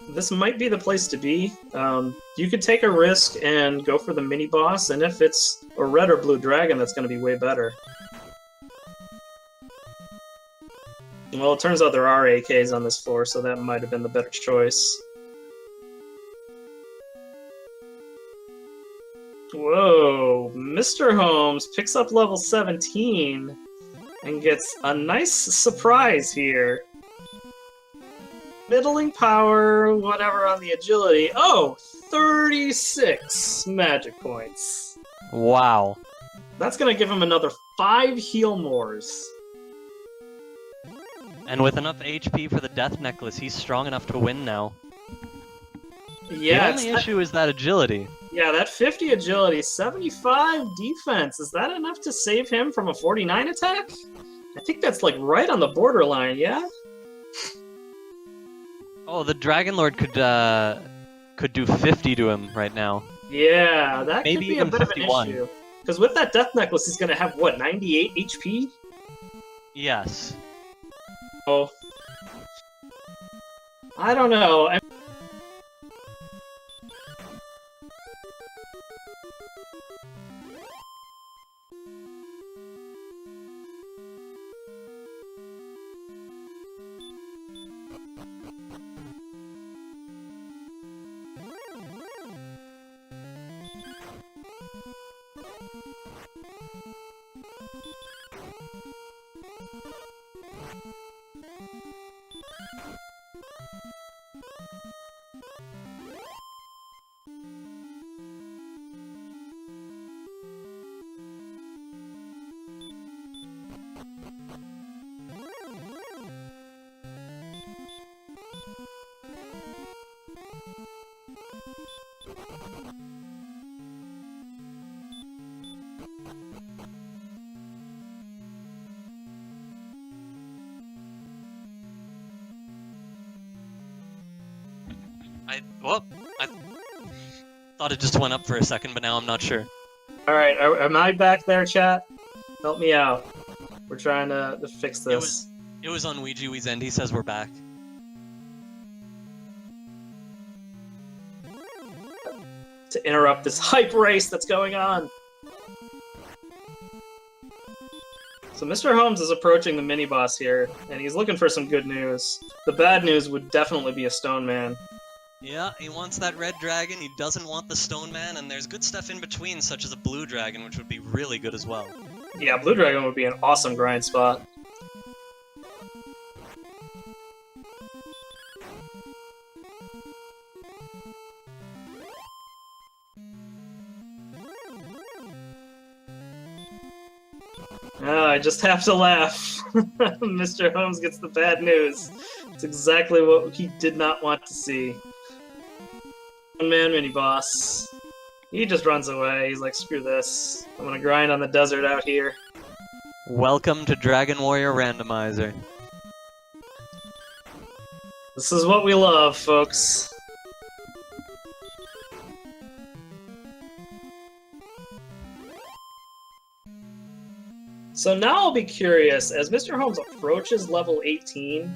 this might be the place to be. You could take a risk and go for the mini-boss, and if it's a red or blue dragon, that's going to be way better. Well, it turns out there are AKs on this floor, so that might have been the better choice. Whoa, Mr. Holmes picks up level 17 and gets a nice surprise here. Middling power, whatever on the agility. Oh, 36 magic points. Wow. That's going to give him another 5 heal mores. And with enough HP for the Death Necklace, he's strong enough to win now. Yeah, the only issue is that agility. Yeah, that 50 agility, 75 defense. Is that enough to save him from a 49 attack? I think that's like right on the borderline, yeah? Oh, the Dragon Lord could do 50 to him right now. Yeah, that Maybe could be a even bit 51. of an issue. Because with that Death Necklace, he's going to have, what, 98 HP? Yes. Oh. I don't know. I thought it just went up for a second, but now I'm not sure. Alright, am I back there, chat? Help me out. We're trying to fix this. It was on Ouija's end. He says we're back. To interrupt this hype race that's going on. So Mr. Holmes is approaching the mini-boss here, and he's looking for some good news. The bad news would definitely be a Stone Man. Yeah, he wants that red dragon, he doesn't want the stone man, and there's good stuff in between, such as a blue dragon, which would be really good as well. Yeah, Blue Dragon would be an awesome grind spot. Oh, I just have to laugh. Mr. Holmes gets the bad news. It's exactly what he did not want to see. One-man mini-boss. He just runs away. He's like, screw this. I'm gonna grind on the desert out here. Welcome to Dragon Warrior Randomizer. This is what we love, folks. So now I'll be curious, as Mr. Holmes approaches level 18,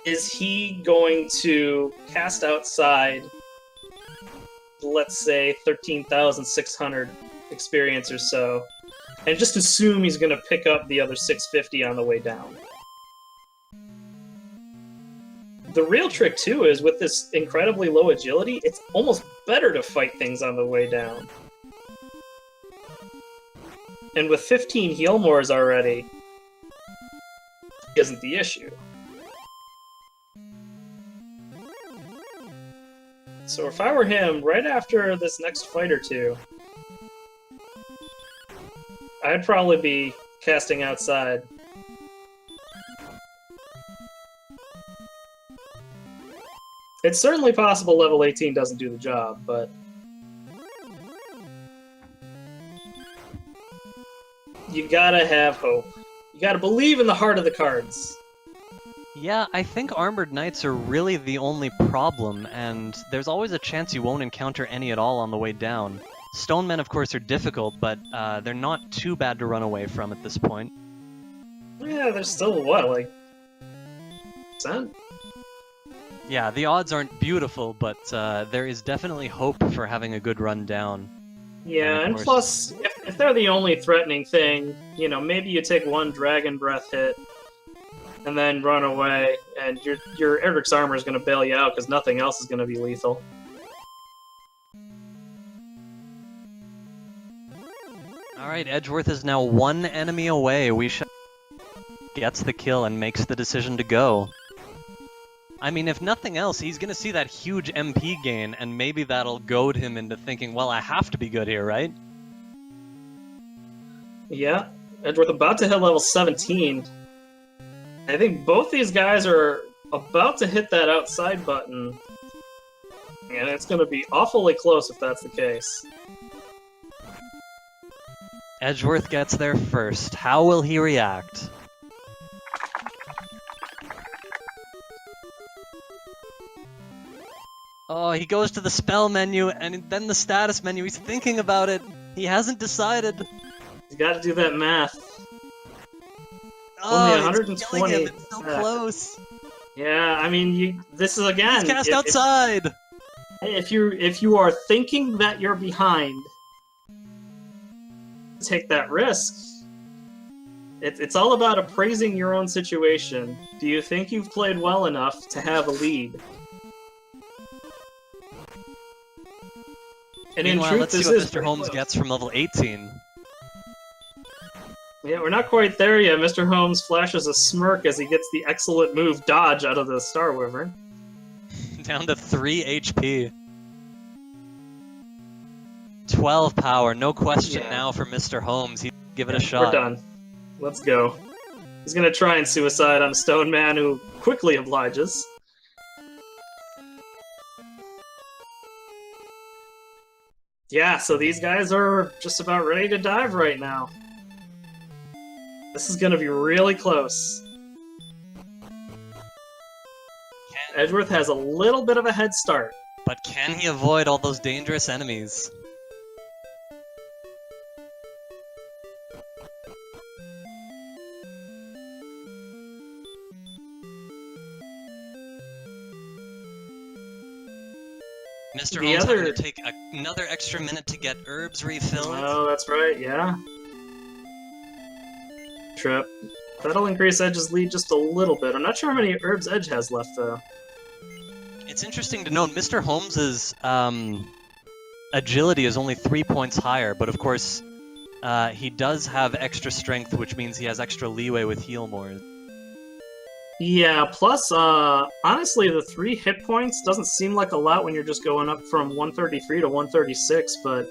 is he going to cast outside, let's say, 13,600 experience or so, and just assume he's going to pick up the other 650 on the way down? The real trick, too, is with this incredibly low agility, it's almost better to fight things on the way down. And with 15 heal mores already, isn't the issue. So if I were him, right after this next fight or two, I'd probably be casting outside. It's certainly possible level 18 doesn't do the job, but you gotta have hope. You gotta believe in the heart of the cards. Yeah, I think Armored Knights are really the only problem, and there's always a chance you won't encounter any at all on the way down. Stone Men, of course, are difficult, but they're not too bad to run away from at this point. Yeah, there's still, what, like... %? Yeah, the odds aren't beautiful, but there is definitely hope for having a good run down. Yeah, and plus, if they're the only threatening thing, you know, maybe you take one Dragon Breath hit, and then run away, and your Erdrick's armor is going to bail you out, because nothing else is going to be lethal. Alright, Edgeworth is now one enemy away. Gets the kill and makes the decision to go. I mean, if nothing else, he's gonna see that huge MP gain, and maybe that'll goad him into thinking, well, I have to be good here, right? Yeah, Edgeworth about to hit level 17. I think both these guys are about to hit that outside button, and it's going to be awfully close if that's the case. Edgeworth gets there first. How will he react? Oh, he goes to the spell menu and then the status menu. He's thinking about it. He hasn't decided. You got to do that math. Oh, Only 120. it's killing him. It's so close. Yeah, I mean, this is again. He's cast outside. If you are thinking that you're behind, take that risk. It's all about appraising your own situation. Do you think you've played well enough to have a lead? And Meanwhile, in truth, let's see what Mr. Holmes gets from level 18. Yeah, we're not quite there yet. Mr. Holmes flashes a smirk as he gets the excellent move dodge out of the Star Wyvern. Down to 3 HP. 12 power, no question now for Mr. Holmes. He'd give it a shot. We're done. Let's go. He's gonna try and suicide on Stone Man, who quickly obliges. Yeah, so these guys are just about ready to dive right now. This is gonna be really close. Edgeworth has a little bit of a head start. But can he avoid all those dangerous enemies? Mr. Holmes having to take another extra minute to get herbs refilled. Oh, that's right, yeah. Trip. That'll increase Edge's lead just a little bit. I'm not sure how many herbs Edge has left, though. It's interesting to note, Mr. Holmes's agility is only 3 points higher, but of course, he does have extra strength, which means he has extra leeway with heal more. Yeah, plus, honestly, the 3 hit points doesn't seem like a lot when you're just going up from 133 to 136, but,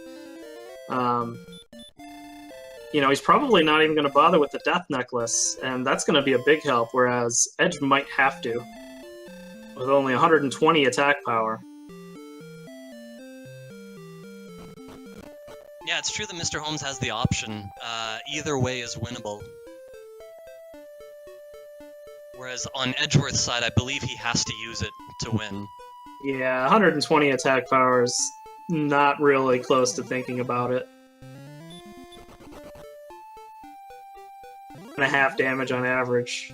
you know, he's probably not even going to bother with the Death Necklace, and that's going to be a big help, whereas Edge might have to, with only 120 attack power. Yeah, it's true that Mr. Holmes has the option. Either way is winnable. Whereas on Edgeworth's side, I believe he has to use it to win. Yeah, 120 attack power is not really close to thinking about it. And a half damage on average.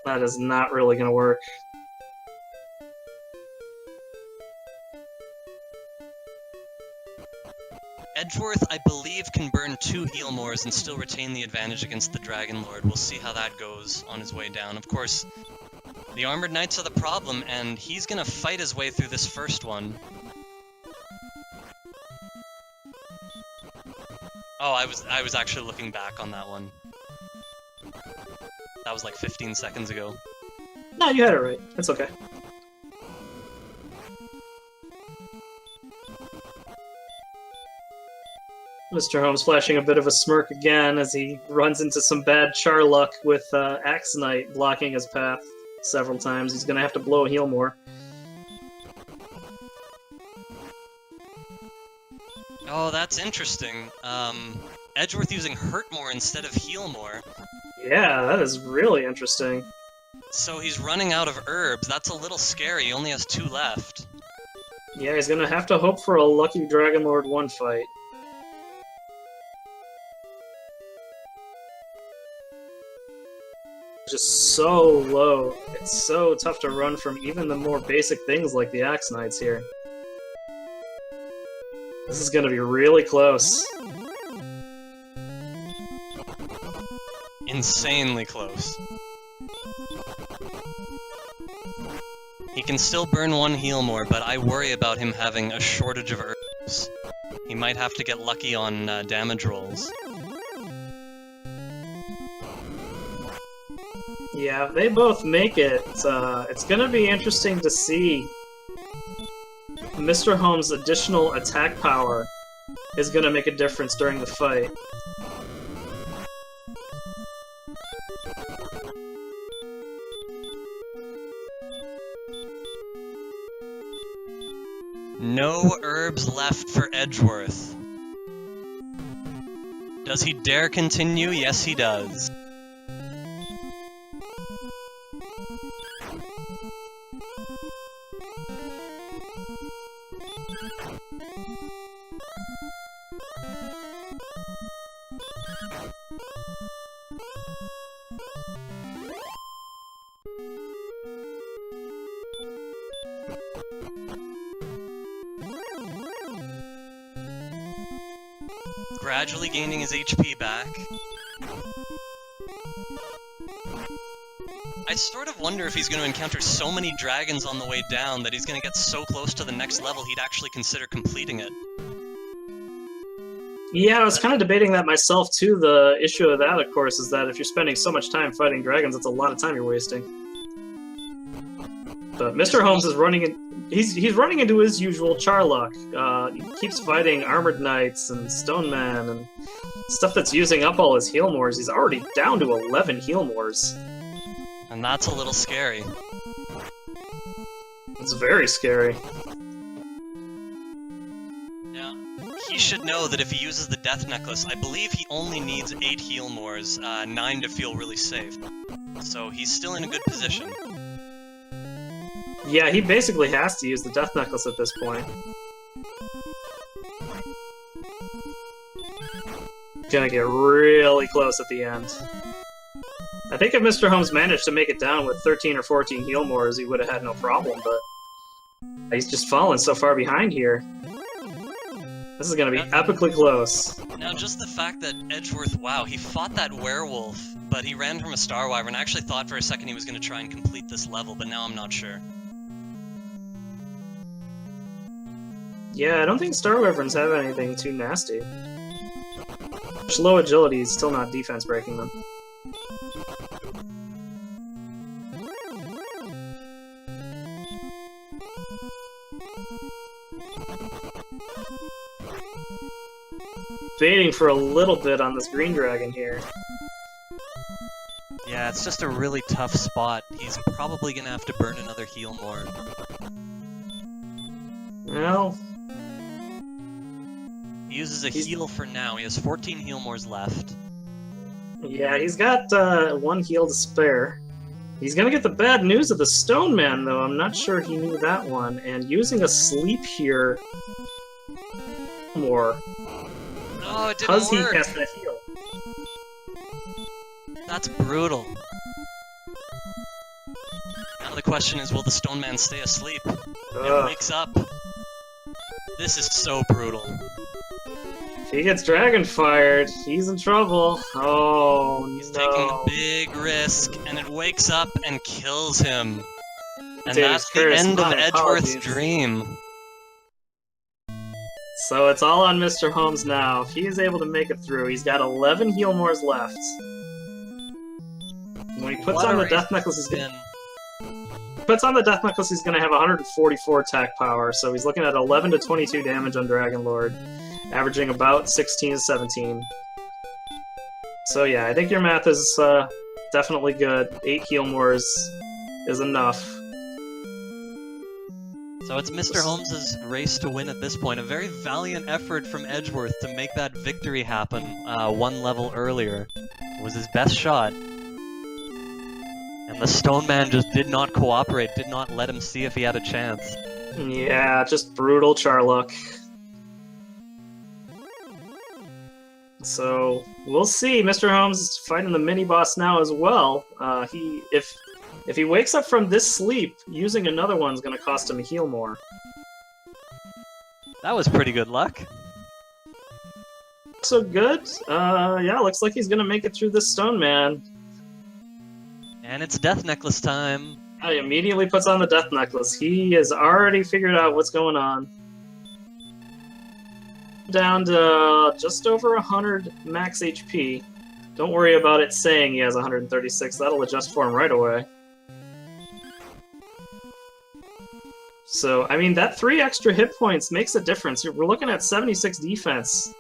That is not really going to work. Edgeworth, I believe, can burn 2 heal mores and still retain the advantage against the Dragon Lord. We'll see how that goes on his way down. Of course, the Armored Knights are the problem, and he's gonna fight his way through this first one. Oh, I was actually looking back on that one. That was like 15 seconds ago. No, you had it right. It's okay. Mr. Holmes flashing a bit of a smirk again as he runs into some bad char luck with Axe Knight blocking his path several times. He's going to have to blow a heal more. Oh, that's interesting. Edgeworth using Hurt more instead of Heal more. Yeah, that is really interesting. So he's running out of herbs. That's a little scary. He only has 2 left. Yeah, he's going to have to hope for a lucky Dragon Lord 1 fight. Just so low. It's so tough to run from even the more basic things like the Axe Knights here. This is going to be really close. Insanely close. He can still burn 1 heal more, but I worry about him having a shortage of herbs. He might have to get lucky on damage rolls. Yeah, if they both make it, it's gonna be interesting to see. Mr. Holmes' additional attack power is gonna make a difference during the fight. No herbs left for Edgeworth. Does he dare continue? Yes, he does. Gradually gaining his HP back. I sort of wonder if he's going to encounter so many dragons on the way down that he's going to get so close to the next level he'd actually consider completing it. Yeah, I was kind of debating that myself too. The issue of that, of course, is that if you're spending so much time fighting dragons, it's a lot of time you're wasting. But Mr. Holmes is running in. He's running into his usual Charlock. He keeps fighting armored knights and stonemen and stuff that's using up all his heal mores. He's already down to 11 heal mores. And that's a little scary. It's very scary. Yeah. He should know that if he uses the Death Necklace, I believe he only needs 8 heal mores, 9 to feel really safe. So he's still in a good position. Yeah, he basically has to use the Death Necklace at this point. Gonna get really close at the end. I think if Mr. Holmes managed to make it down with 13 or 14 heal mores, he would have had no problem, but he's just fallen so far behind here. This is gonna be epically close. Now, just the fact that Edgeworth, wow, he fought that werewolf, but he ran from a Star Wyvern. I actually thought for a second he was going to try and complete this level, but now I'm not sure. Yeah, I don't think Star Wyverns have anything too nasty. Low agility is still not defense breaking them. Waiting for a little bit on this green dragon here. Yeah, it's just a really tough spot. He's probably gonna have to burn another heal more. Well, he uses a heal for now. He has 14 heal mores left. yeah, he's got 1 heal to spare. He's gonna get the bad news of the Stone Man, though. I'm not sure he knew that one. And using a sleep here more. No, it didn't Because he work. has to heal. That's brutal. Now the question is, will the Stone Man stay asleep? It wakes up. This is so brutal. If he gets dragon fired, he's in trouble. Oh, He's no. taking a big risk, and it wakes up and kills him. And David that's the Curtis, end of my Edgeworth's apologies. dream. So it's all on Mr. Holmes now. If he is able to make it through, he's got 11 heal mores left. When he puts What on a the race Death Necklace, it's he's been. going to have 144 attack power, so he's looking at 11 to 22 damage on Dragon Lord, averaging about 16 to 17. So yeah, I think your math is definitely good. 8 heal mores is enough. So it's Mr. Holmes' race to win at this point. A very valiant effort from Edgeworth to make that victory happen 1 level earlier. It was his best shot. And the Stone Man just did not cooperate, did not let him see if he had a chance. Yeah, just brutal Charlock. So we'll see. Mr. Holmes is fighting the mini boss now as well. If he wakes up from this sleep, using another one's going to cost him a heal more. That was pretty good luck. So good. Yeah, looks like he's going to make it through this Stone Man. And it's Death Necklace time. He immediately puts on the Death Necklace. He has already figured out what's going on. Down to just over 100 max HP. Don't worry about it saying he has 136. That'll adjust for him right away. So, I mean, that 3 extra hit points makes a difference. We're looking at 76 defense.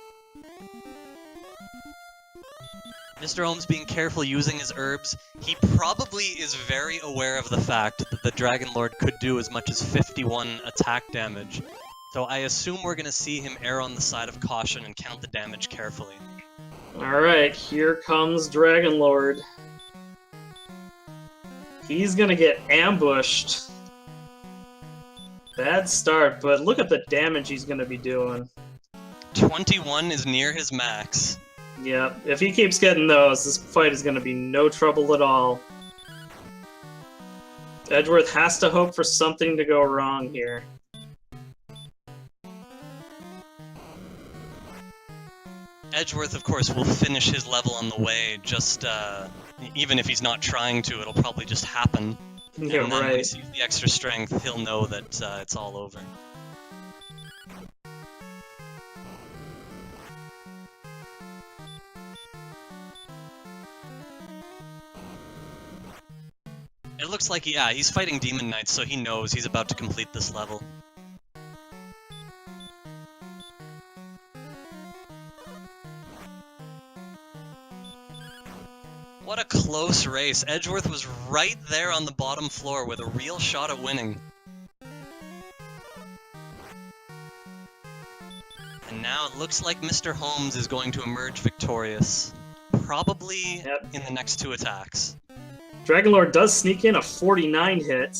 Mr. Holmes being careful using his herbs. He probably is very aware of the fact that the Dragon Lord could do as much as 51 attack damage. So I assume we're gonna see him err on the side of caution and count the damage carefully. Alright, here comes Dragon Lord. He's gonna get ambushed. Bad start, but look at the damage he's gonna be doing. 21 is near his max. Yeah, if he keeps getting those, this fight is gonna be no trouble at all. Edgeworth has to hope for something to go wrong here. Edgeworth, of course, will finish his level on the way, just, even if he's not trying to, it'll probably just happen. Yeah, And then when he right. sees the extra strength, he'll know that it's all over. It looks like, yeah, he's fighting Demon Knights, so he knows he's about to complete this level. What a close race. Edgeworth was right there on the bottom floor with a real shot at winning. And now it looks like Mr. Holmes is going to emerge victorious. Probably in the next 2 attacks. Dragon Lord does sneak in a 49 hit.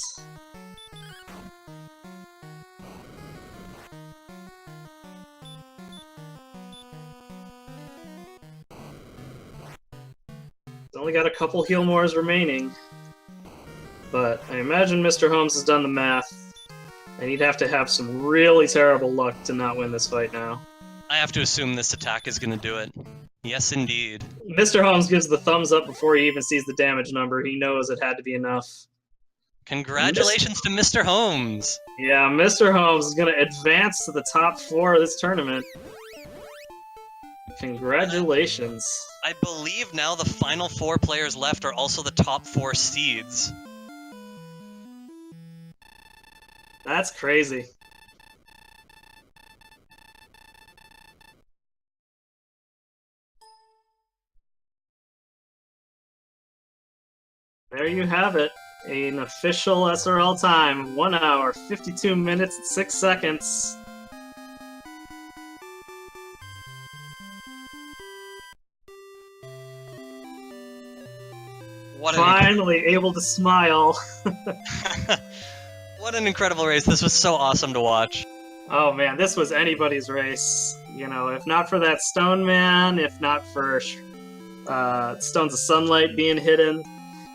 He's only got a couple heal mores remaining. But I imagine Mr. Holmes has done the math, and he'd have to have some really terrible luck to not win this fight now. I have to assume this attack is going to do it. Yes, indeed. Mr. Holmes gives the thumbs up before he even sees the damage number. He knows it had to be enough. Congratulations to Mr. Holmes! Yeah, Mr. Holmes is going to advance to the top 4 of this tournament. Congratulations. I believe now the final 4 players left are also the top 4 seeds. That's crazy. There you have it. An official SRL time. 1 hour, 52 minutes, and 6 seconds. Finally able to smile. What an incredible race. This was so awesome to watch. Oh man, this was anybody's race. You know, if not for that Stone Man, if not for Stones of Sunlight being hidden,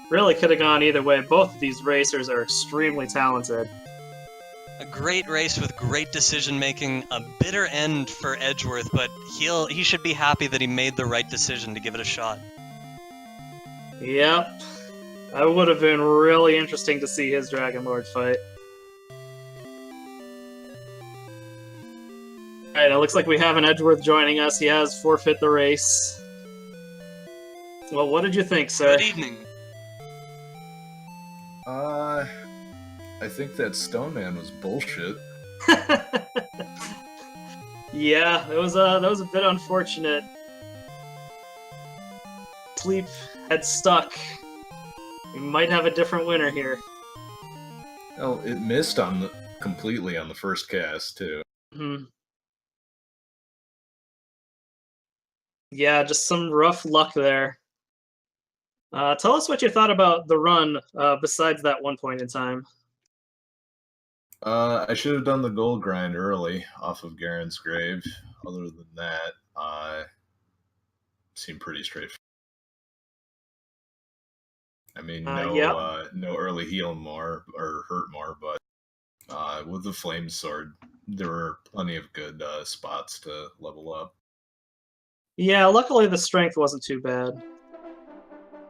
really could have gone either way. Both of these racers are extremely talented. A great race with great decision making, a bitter end for Edgeworth, but he should be happy that he made the right decision to give it a shot. Yep. That would have been really interesting to see his Dragon Lord fight. Alright, it looks like we have an Edgeworth joining us. He has forfeit the race. Well, what did you think, sir? Good evening. I think that Stone Man was bullshit. Yeah, that was a bit unfortunate. Sleep had stuck. We might have a different winner here. Oh, it missed completely on the first cast too. Yeah, just some rough luck there. Tell us what you thought about the run, besides that one point in time. I should have done the gold grind early off of Garen's grave. Other than that, seemed pretty straightforward. I mean, no early heal more or hurt more, but with the flame sword, there were plenty of good spots to level up. Yeah, luckily the strength wasn't too bad.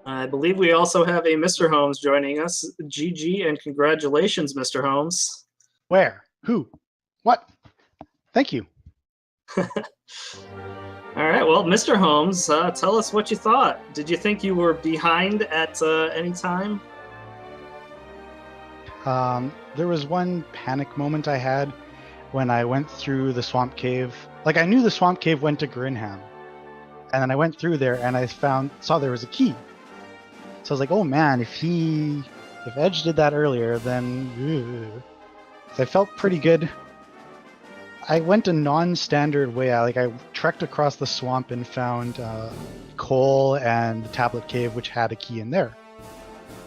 I believe we also have a Mr. Holmes joining us. GG and congratulations, Mr. Holmes. Where? Who? What? Thank you. All right, well, Mr. Holmes, tell us what you thought. Did you think you were behind at any time? There was one panic moment I had when I went through the swamp cave. Like, I knew the swamp cave went to Grinham. And then I went through there and I saw there was a key. So I was like, oh man, if Edge did that earlier, then... So I felt pretty good. I went a non-standard way. I trekked across the swamp and found coal and the tablet cave, which had a key in there.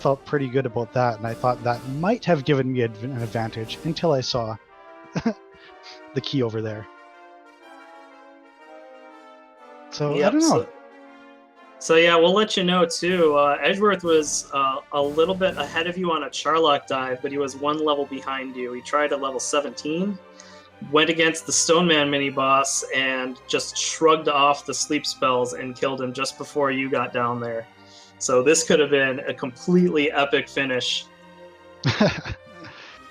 Felt pretty good about that, and I thought that might have given me an advantage until I saw the key over there. So I don't know. So yeah, we'll let you know too. Edgeworth was a little bit ahead of you on a Charlock dive, but he was one level behind you. He tried at level 17, went against the Stoneman mini boss, and just shrugged off the sleep spells and killed him just before you got down there. So this could have been a completely epic finish.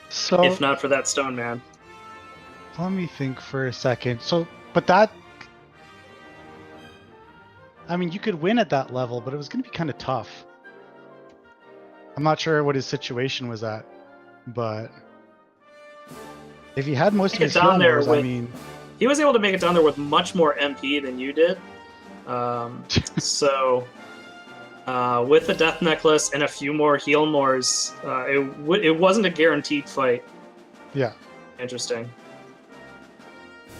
So if not for that Stoneman. Let me think for a second. But that, I mean, you could win at that level, but it was going to be kind of tough. I'm not sure what his situation was at, but if he had most of his heal moves, I mean... He was able to make it down there with much more MP than you did. With the Death Necklace and a few more heal mores, it wasn't a guaranteed fight. Yeah. Interesting.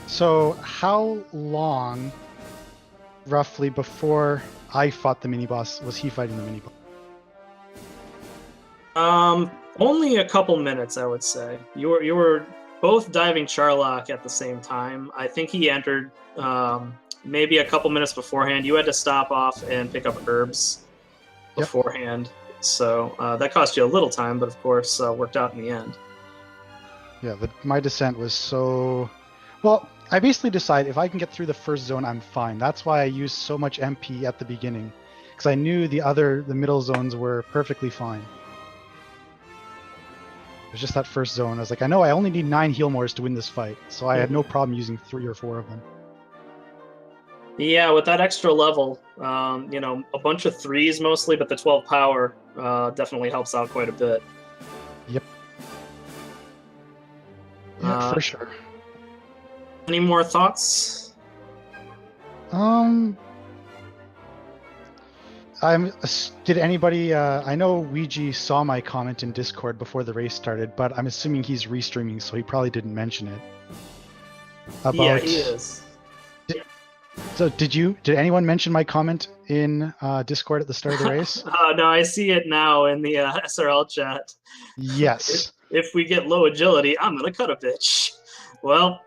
So how long, roughly, before I fought the mini-boss, was he fighting the mini-boss? Only a couple minutes, I would say. You were both diving Charlock at the same time. I think he entered maybe a couple minutes beforehand. You had to stop off and pick up herbs beforehand. Yep. So that cost you a little time, but of course worked out in the end. Yeah, my descent was so... Well, I basically decided if I can get through the first zone, I'm fine. That's why I used so much MP at the beginning, because I knew the middle zones were perfectly fine. It was just that first zone. I was like, I know I only need 9 heal mores to win this fight, so I had no problem using 3 or 4 of them. Yeah, with that extra level, a bunch of 3s mostly, but the 12 power definitely helps out quite a bit. Yep. Yeah, for sure. Any more thoughts? Did anybody? I know Ouija saw my comment in Discord before the race started, but I'm assuming he's restreaming, so he probably didn't mention it. Yeah, he is. So did anyone mention my comment in Discord at the start of the race? No, I see it now in the SRL chat. Yes. If we get low agility, I'm gonna cut a bitch. Well,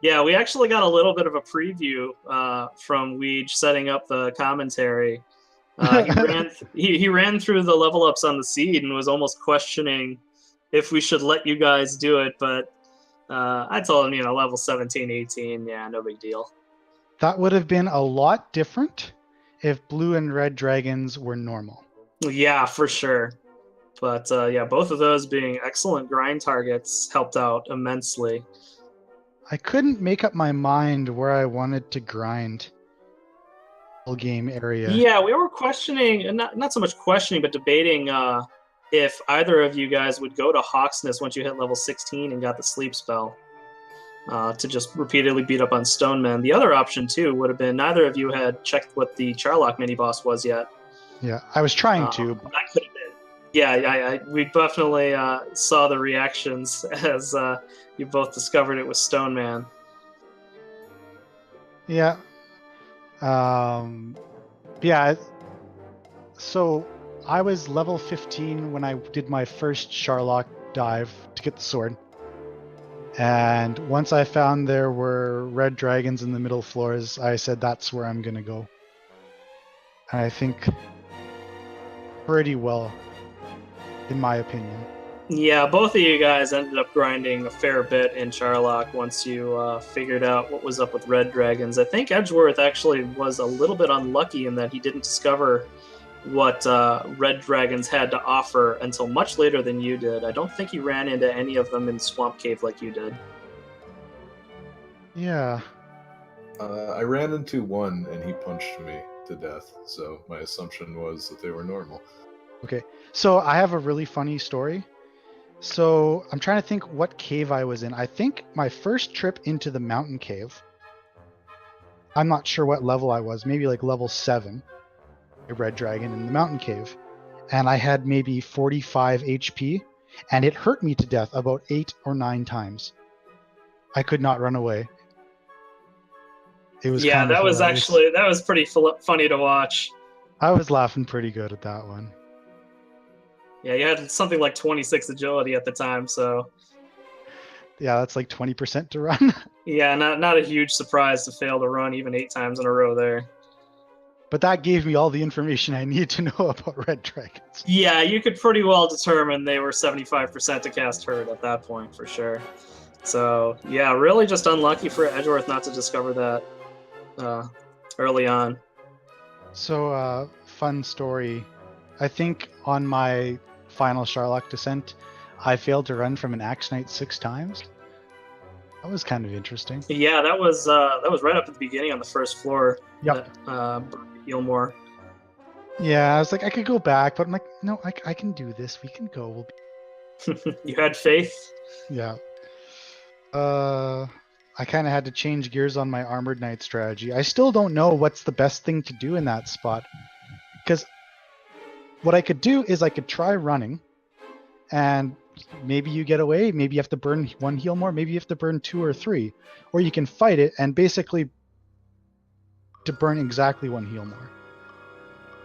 yeah, we actually got a little bit of a preview from Weege setting up the commentary. He ran through the level ups on the seed and was almost questioning if we should let you guys do it, but I told him, level 17, 18, yeah, no big deal. That would have been a lot different if blue and red dragons were normal. Yeah, for sure. But both of those being excellent grind targets helped out immensely. I couldn't make up my mind where I wanted to grind. Game area. Yeah, we were questioning, not so much questioning, but debating if either of you guys would go to Hawksness once you hit level 16 and got the sleep spell to just repeatedly beat up on Stoneman. The other option, too, would have been neither of you had checked what the Charlock mini-boss was yet. Yeah, I was trying to. That could have been. Yeah, we definitely saw the reactions as you both discovered it was Stoneman. Yeah. Yeah. So I was level 15 when I did my first Charlock dive to get the sword. And once I found there were red dragons in the middle floors, I said that's where I'm going to go. And I think pretty well, in my opinion. Yeah, both of you guys ended up grinding a fair bit in Charlock once you figured out what was up with red dragons. I think Edgeworth actually was a little bit unlucky in that he didn't discover what red dragons had to offer until much later than you did. I don't think he ran into any of them in Swamp Cave like you did. Yeah. I ran into one and he punched me to death, so my assumption was that they were normal. Okay, so I have a really funny story. So I'm trying to think what cave I was in. I think my first trip into the mountain cave, I'm not sure what level I was, maybe like level 7, a red dragon in the mountain cave. And I had maybe 45 HP, and it hurt me to death about 8 or 9 times. I could not run away. It was Yeah, kind of that was hilarious. actually pretty funny to watch. I was laughing pretty good at that one. Yeah, you had something like 26 agility at the time, so Yeah, that's like 20% to run. yeah, not a huge surprise to fail to run even 8 times in a row there. But that gave me all the information I need to know about red dragons. Yeah, you could pretty well determine they were 75% to cast Herd at that point, for sure. So, yeah, really just unlucky for Edgeworth not to discover that early on. So, fun story. I think on my final Sharlock descent, I failed to run from an Axe Knight 6 times. That was kind of interesting. Yeah, that was right up at the beginning on the first floor. Yep. Gilmore. Yeah, I was like, I could go back, but I'm like, no, I can do this. We can go. We'll be... You had faith? Yeah. I kind of had to change gears on my Armored Knight strategy. I still don't know what's the best thing to do in that spot. Because what I could do is I could try running, and maybe you get away. Maybe you have to burn 1 heal more. Maybe you have to burn 2 or 3. Or you can fight it and basically to burn exactly 1 heal more.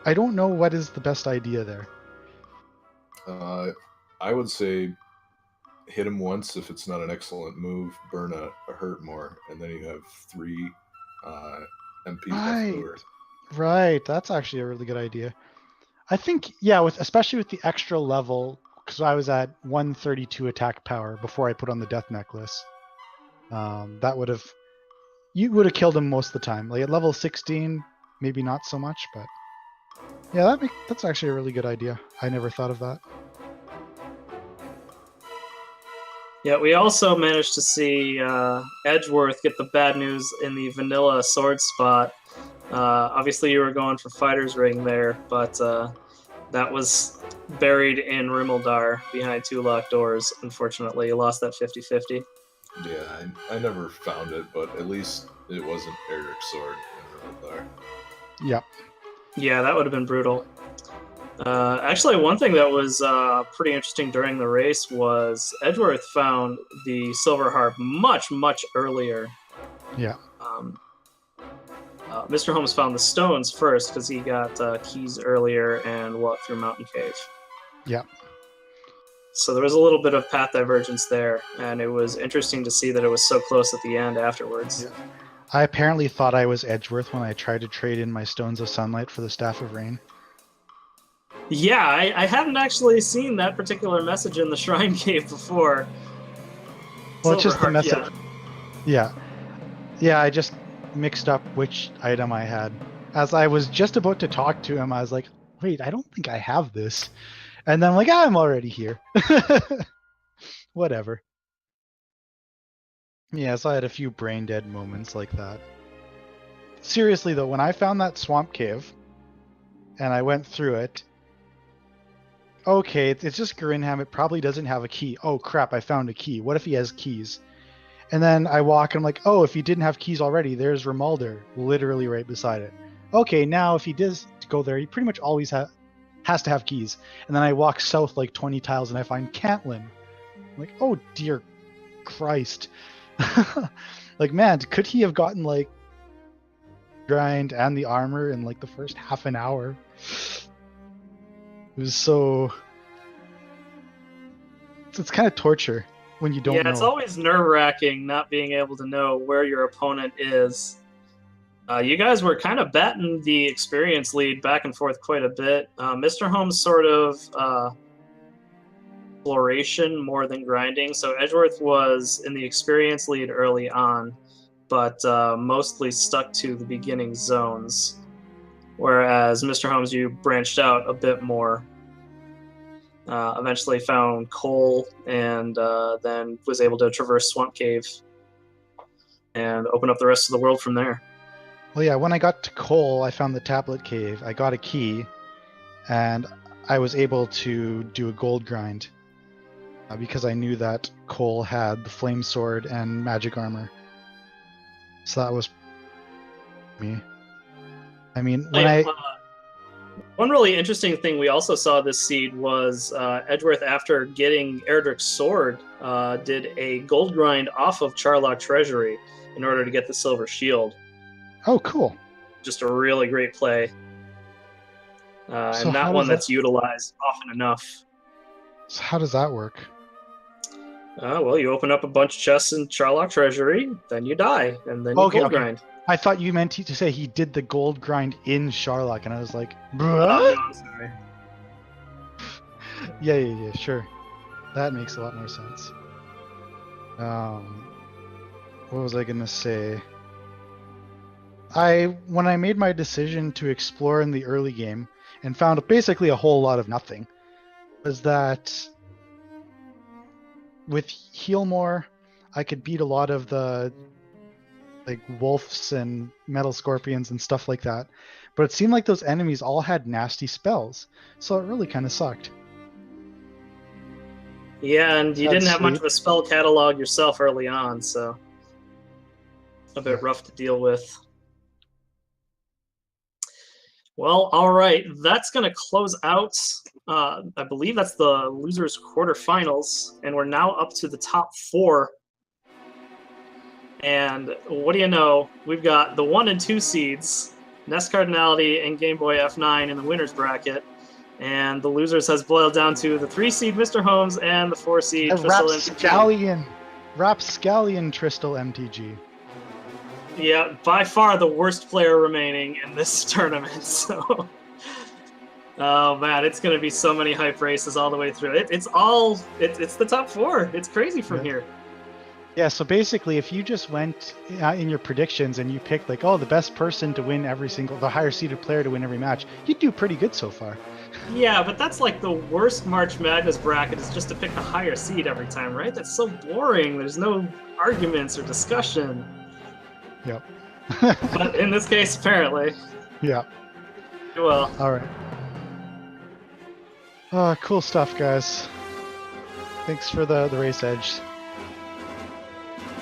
I don't know what is the best idea there. I would say hit him once if it's not an excellent move, burn a hurt more, and then you have 3 MP left over. Right, that's actually a really good idea. I think, yeah, especially with the extra level, because I was at 132 attack power before I put on the death necklace. You would have killed him most of the time. Like at level 16, maybe not so much, but yeah, that's actually a really good idea. I never thought of that. Yeah, we also managed to see Edgeworth get the bad news in the vanilla sword spot. Obviously, you were going for Fighter's Ring there, but that was buried in Rimmeldar behind 2 locked doors. Unfortunately, you lost that 50-50. Yeah, I never found it, but at least it wasn't Eric's sword in Rimmeldar. Yep. Yeah, that would have been brutal. Actually, one thing that was pretty interesting during the race was Edgeworth found the Silver Harp much, much earlier. Yeah. Mr. Holmes found the stones first because he got keys earlier and walked through Mountain Cave. Yeah. So there was a little bit of path divergence there, and it was interesting to see that it was so close at the end afterwards. Yeah. I apparently thought I was Edgeworth when I tried to trade in my Stones of Sunlight for the Staff of Rain. Yeah, I hadn't actually seen that particular message in the Shrine Cave before. Well, it's just the Silverheart, message. Yeah. Yeah, I just mixed up which item I had. As I was just about to talk to him, I was like, wait, I don't think I have this. And then I'm like, I'm already here. Whatever. Yeah, so I had a few brain dead moments like that. Seriously though, when I found that swamp cave and I went through it, okay, it's just Grinham, it probably doesn't have a key. Oh crap, I found a key. What if he has keys? And then I walk and I'm like, oh, if he didn't have keys already, there's Rimuldar literally right beside it. Okay, now if he does go there, he pretty much always has to have keys. And then I walk south like 20 tiles and I find Cantlin. I'm like, oh dear Christ. Like, man, could he have gotten like grind and the armor in like the first half an hour? It was so... It's kind of torture when you don't know. Yeah, it's always nerve-wracking not being able to know where your opponent is. You guys were kind of batting the experience lead back and forth quite a bit. Mr. Holmes sort of exploration more than grinding. So Edgeworth was in the experience lead early on, but mostly stuck to the beginning zones. Whereas Mr. Holmes, you branched out a bit more. Eventually found coal and then was able to traverse Swamp Cave and open up the rest of the world from there. Well, yeah, when I got to coal, I found the tablet cave. I got a key, and I was able to do a gold grind because I knew that coal had the flame sword and magic armor. So that was me. I mean, One really interesting thing we also saw this seed was Edgeworth, after getting Erdrick's sword, did a gold grind off of Charlock Treasury in order to get the silver shield. Oh, cool. Just a really great play. And not one that's utilized often enough. So how does that work? Well, you open up a bunch of chests in Charlock Treasury, then you die, and then you gold grind. I thought you meant to say he did the gold grind in Charlock, and I was like, bruh? Oh, no, I'm sorry. Yeah, sure. That makes a lot more sense. What was I gonna say? When I made my decision to explore in the early game and found basically a whole lot of nothing, was that with Healmore, I could beat a lot of the like wolves and metal scorpions and stuff like that, but it seemed like those enemies all had nasty spells, so it really kind of sucked. Yeah, and you didn't have much of a spell catalog yourself early on, so a bit rough to deal with. Well, all right, that's going to close out. I believe that's the losers quarterfinals, and we're now up to the top 4. And what do you know? We've got the 1 and 2 seeds, Nest Cardinality and Game Boy F9 in the winners bracket, and the losers has boiled down to the 3 seed Mr. Holmes and the 4 seed Rapscallion Tristal MTG. Yeah, by far the worst player remaining in this tournament. So, oh man, it's going to be so many hype races all the way through. It's the top 4. It's crazy from here. Yeah, so basically, if you just went in your predictions and you picked like, the best person to win the higher seeded player to win every match, you'd do pretty good so far. Yeah, but that's like the worst March Madness bracket, is just to pick the higher seed every time, right? That's so boring. There's no arguments or discussion. Yep. But in this case, apparently. Yeah. Well. All right. Cool stuff, guys. Thanks for the race edge.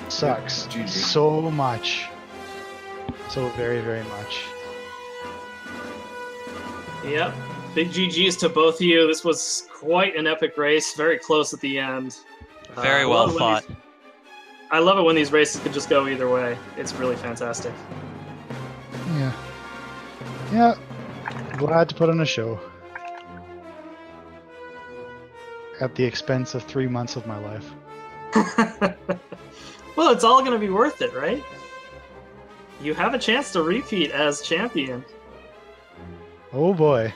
Sucks so much. So very, very much. Yep. Big GG's to both of you. This was quite an epic race. Very close at the end. Very well fought. I love it when these races could just go either way. It's really fantastic. Yeah. Yeah. Glad to put on a show. At the expense of 3 months of my life. Well, it's all going to be worth it, right? You have a chance to repeat as champion. Oh boy.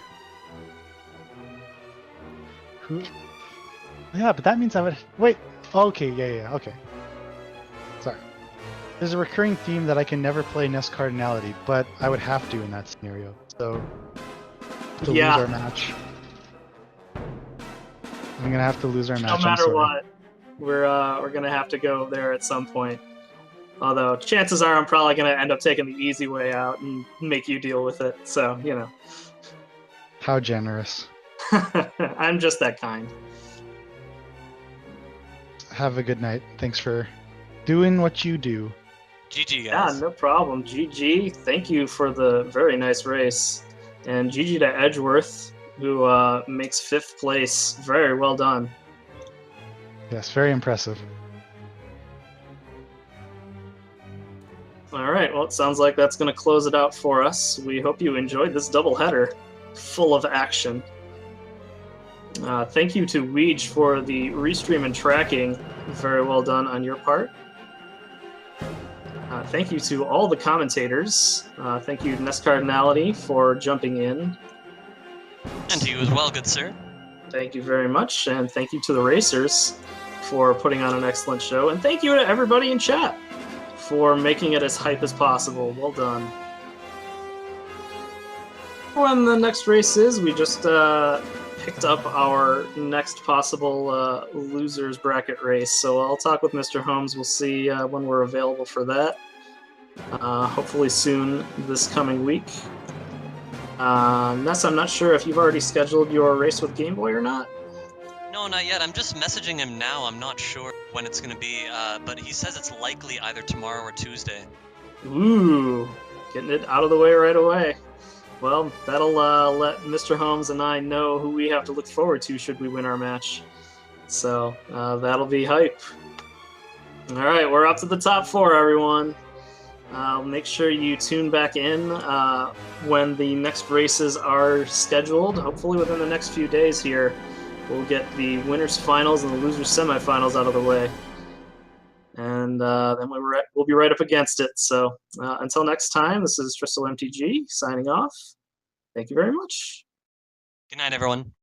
Yeah, but that means I would... Wait. Okay, yeah, okay. Sorry. There's a recurring theme that I can never play Nest Cardinality, but I would have to in that scenario. So, to lose our match. I'm gonna have to lose our match. No matter what, we're gonna have to go there at some point. Although chances are I'm probably gonna end up taking the easy way out and make you deal with it. So, you know. How generous. I'm just that kind. Have a good night. Thanks for doing what you do. GG, guys. Yeah, no problem. GG. Thank you for the very nice race. And GG to Edgeworth, who makes 5th place. Very well done. Yes, very impressive. All right, well, it sounds like that's going to close it out for us. We hope you enjoyed this doubleheader full of action. Thank you to Weege for the restream and tracking. Very well done on your part. Thank you to all the commentators. Thank you to Nest Cardinality for jumping in. And to you as well, good sir. Thank you very much, and thank you to the racers for putting on an excellent show. And thank you to everybody in chat for making it as hype as possible. Well done. When the next race is, we just picked up our next possible losers bracket race. So I'll talk with Mr. Holmes. We'll see when we're available for that. Hopefully soon this coming week. Ness, I'm not sure if you've already scheduled your race with Game Boy or not. No, not yet. I'm just messaging him now. I'm not sure when it's going to be, but he says it's likely either tomorrow or Tuesday. Ooh, getting it out of the way right away. well, that'll let Mr. Holmes and I know who we have to look forward to should we win our match. So that'll be hype. All right, we're up to the top 4, everyone. Make sure you tune back in when the next races are scheduled. Hopefully within the next few days here, we'll get the winners finals and the losers semifinals out of the way. And then we'll be right up against it. So until next time, this is Tristal MTG signing off. Thank you very much. Good night, everyone.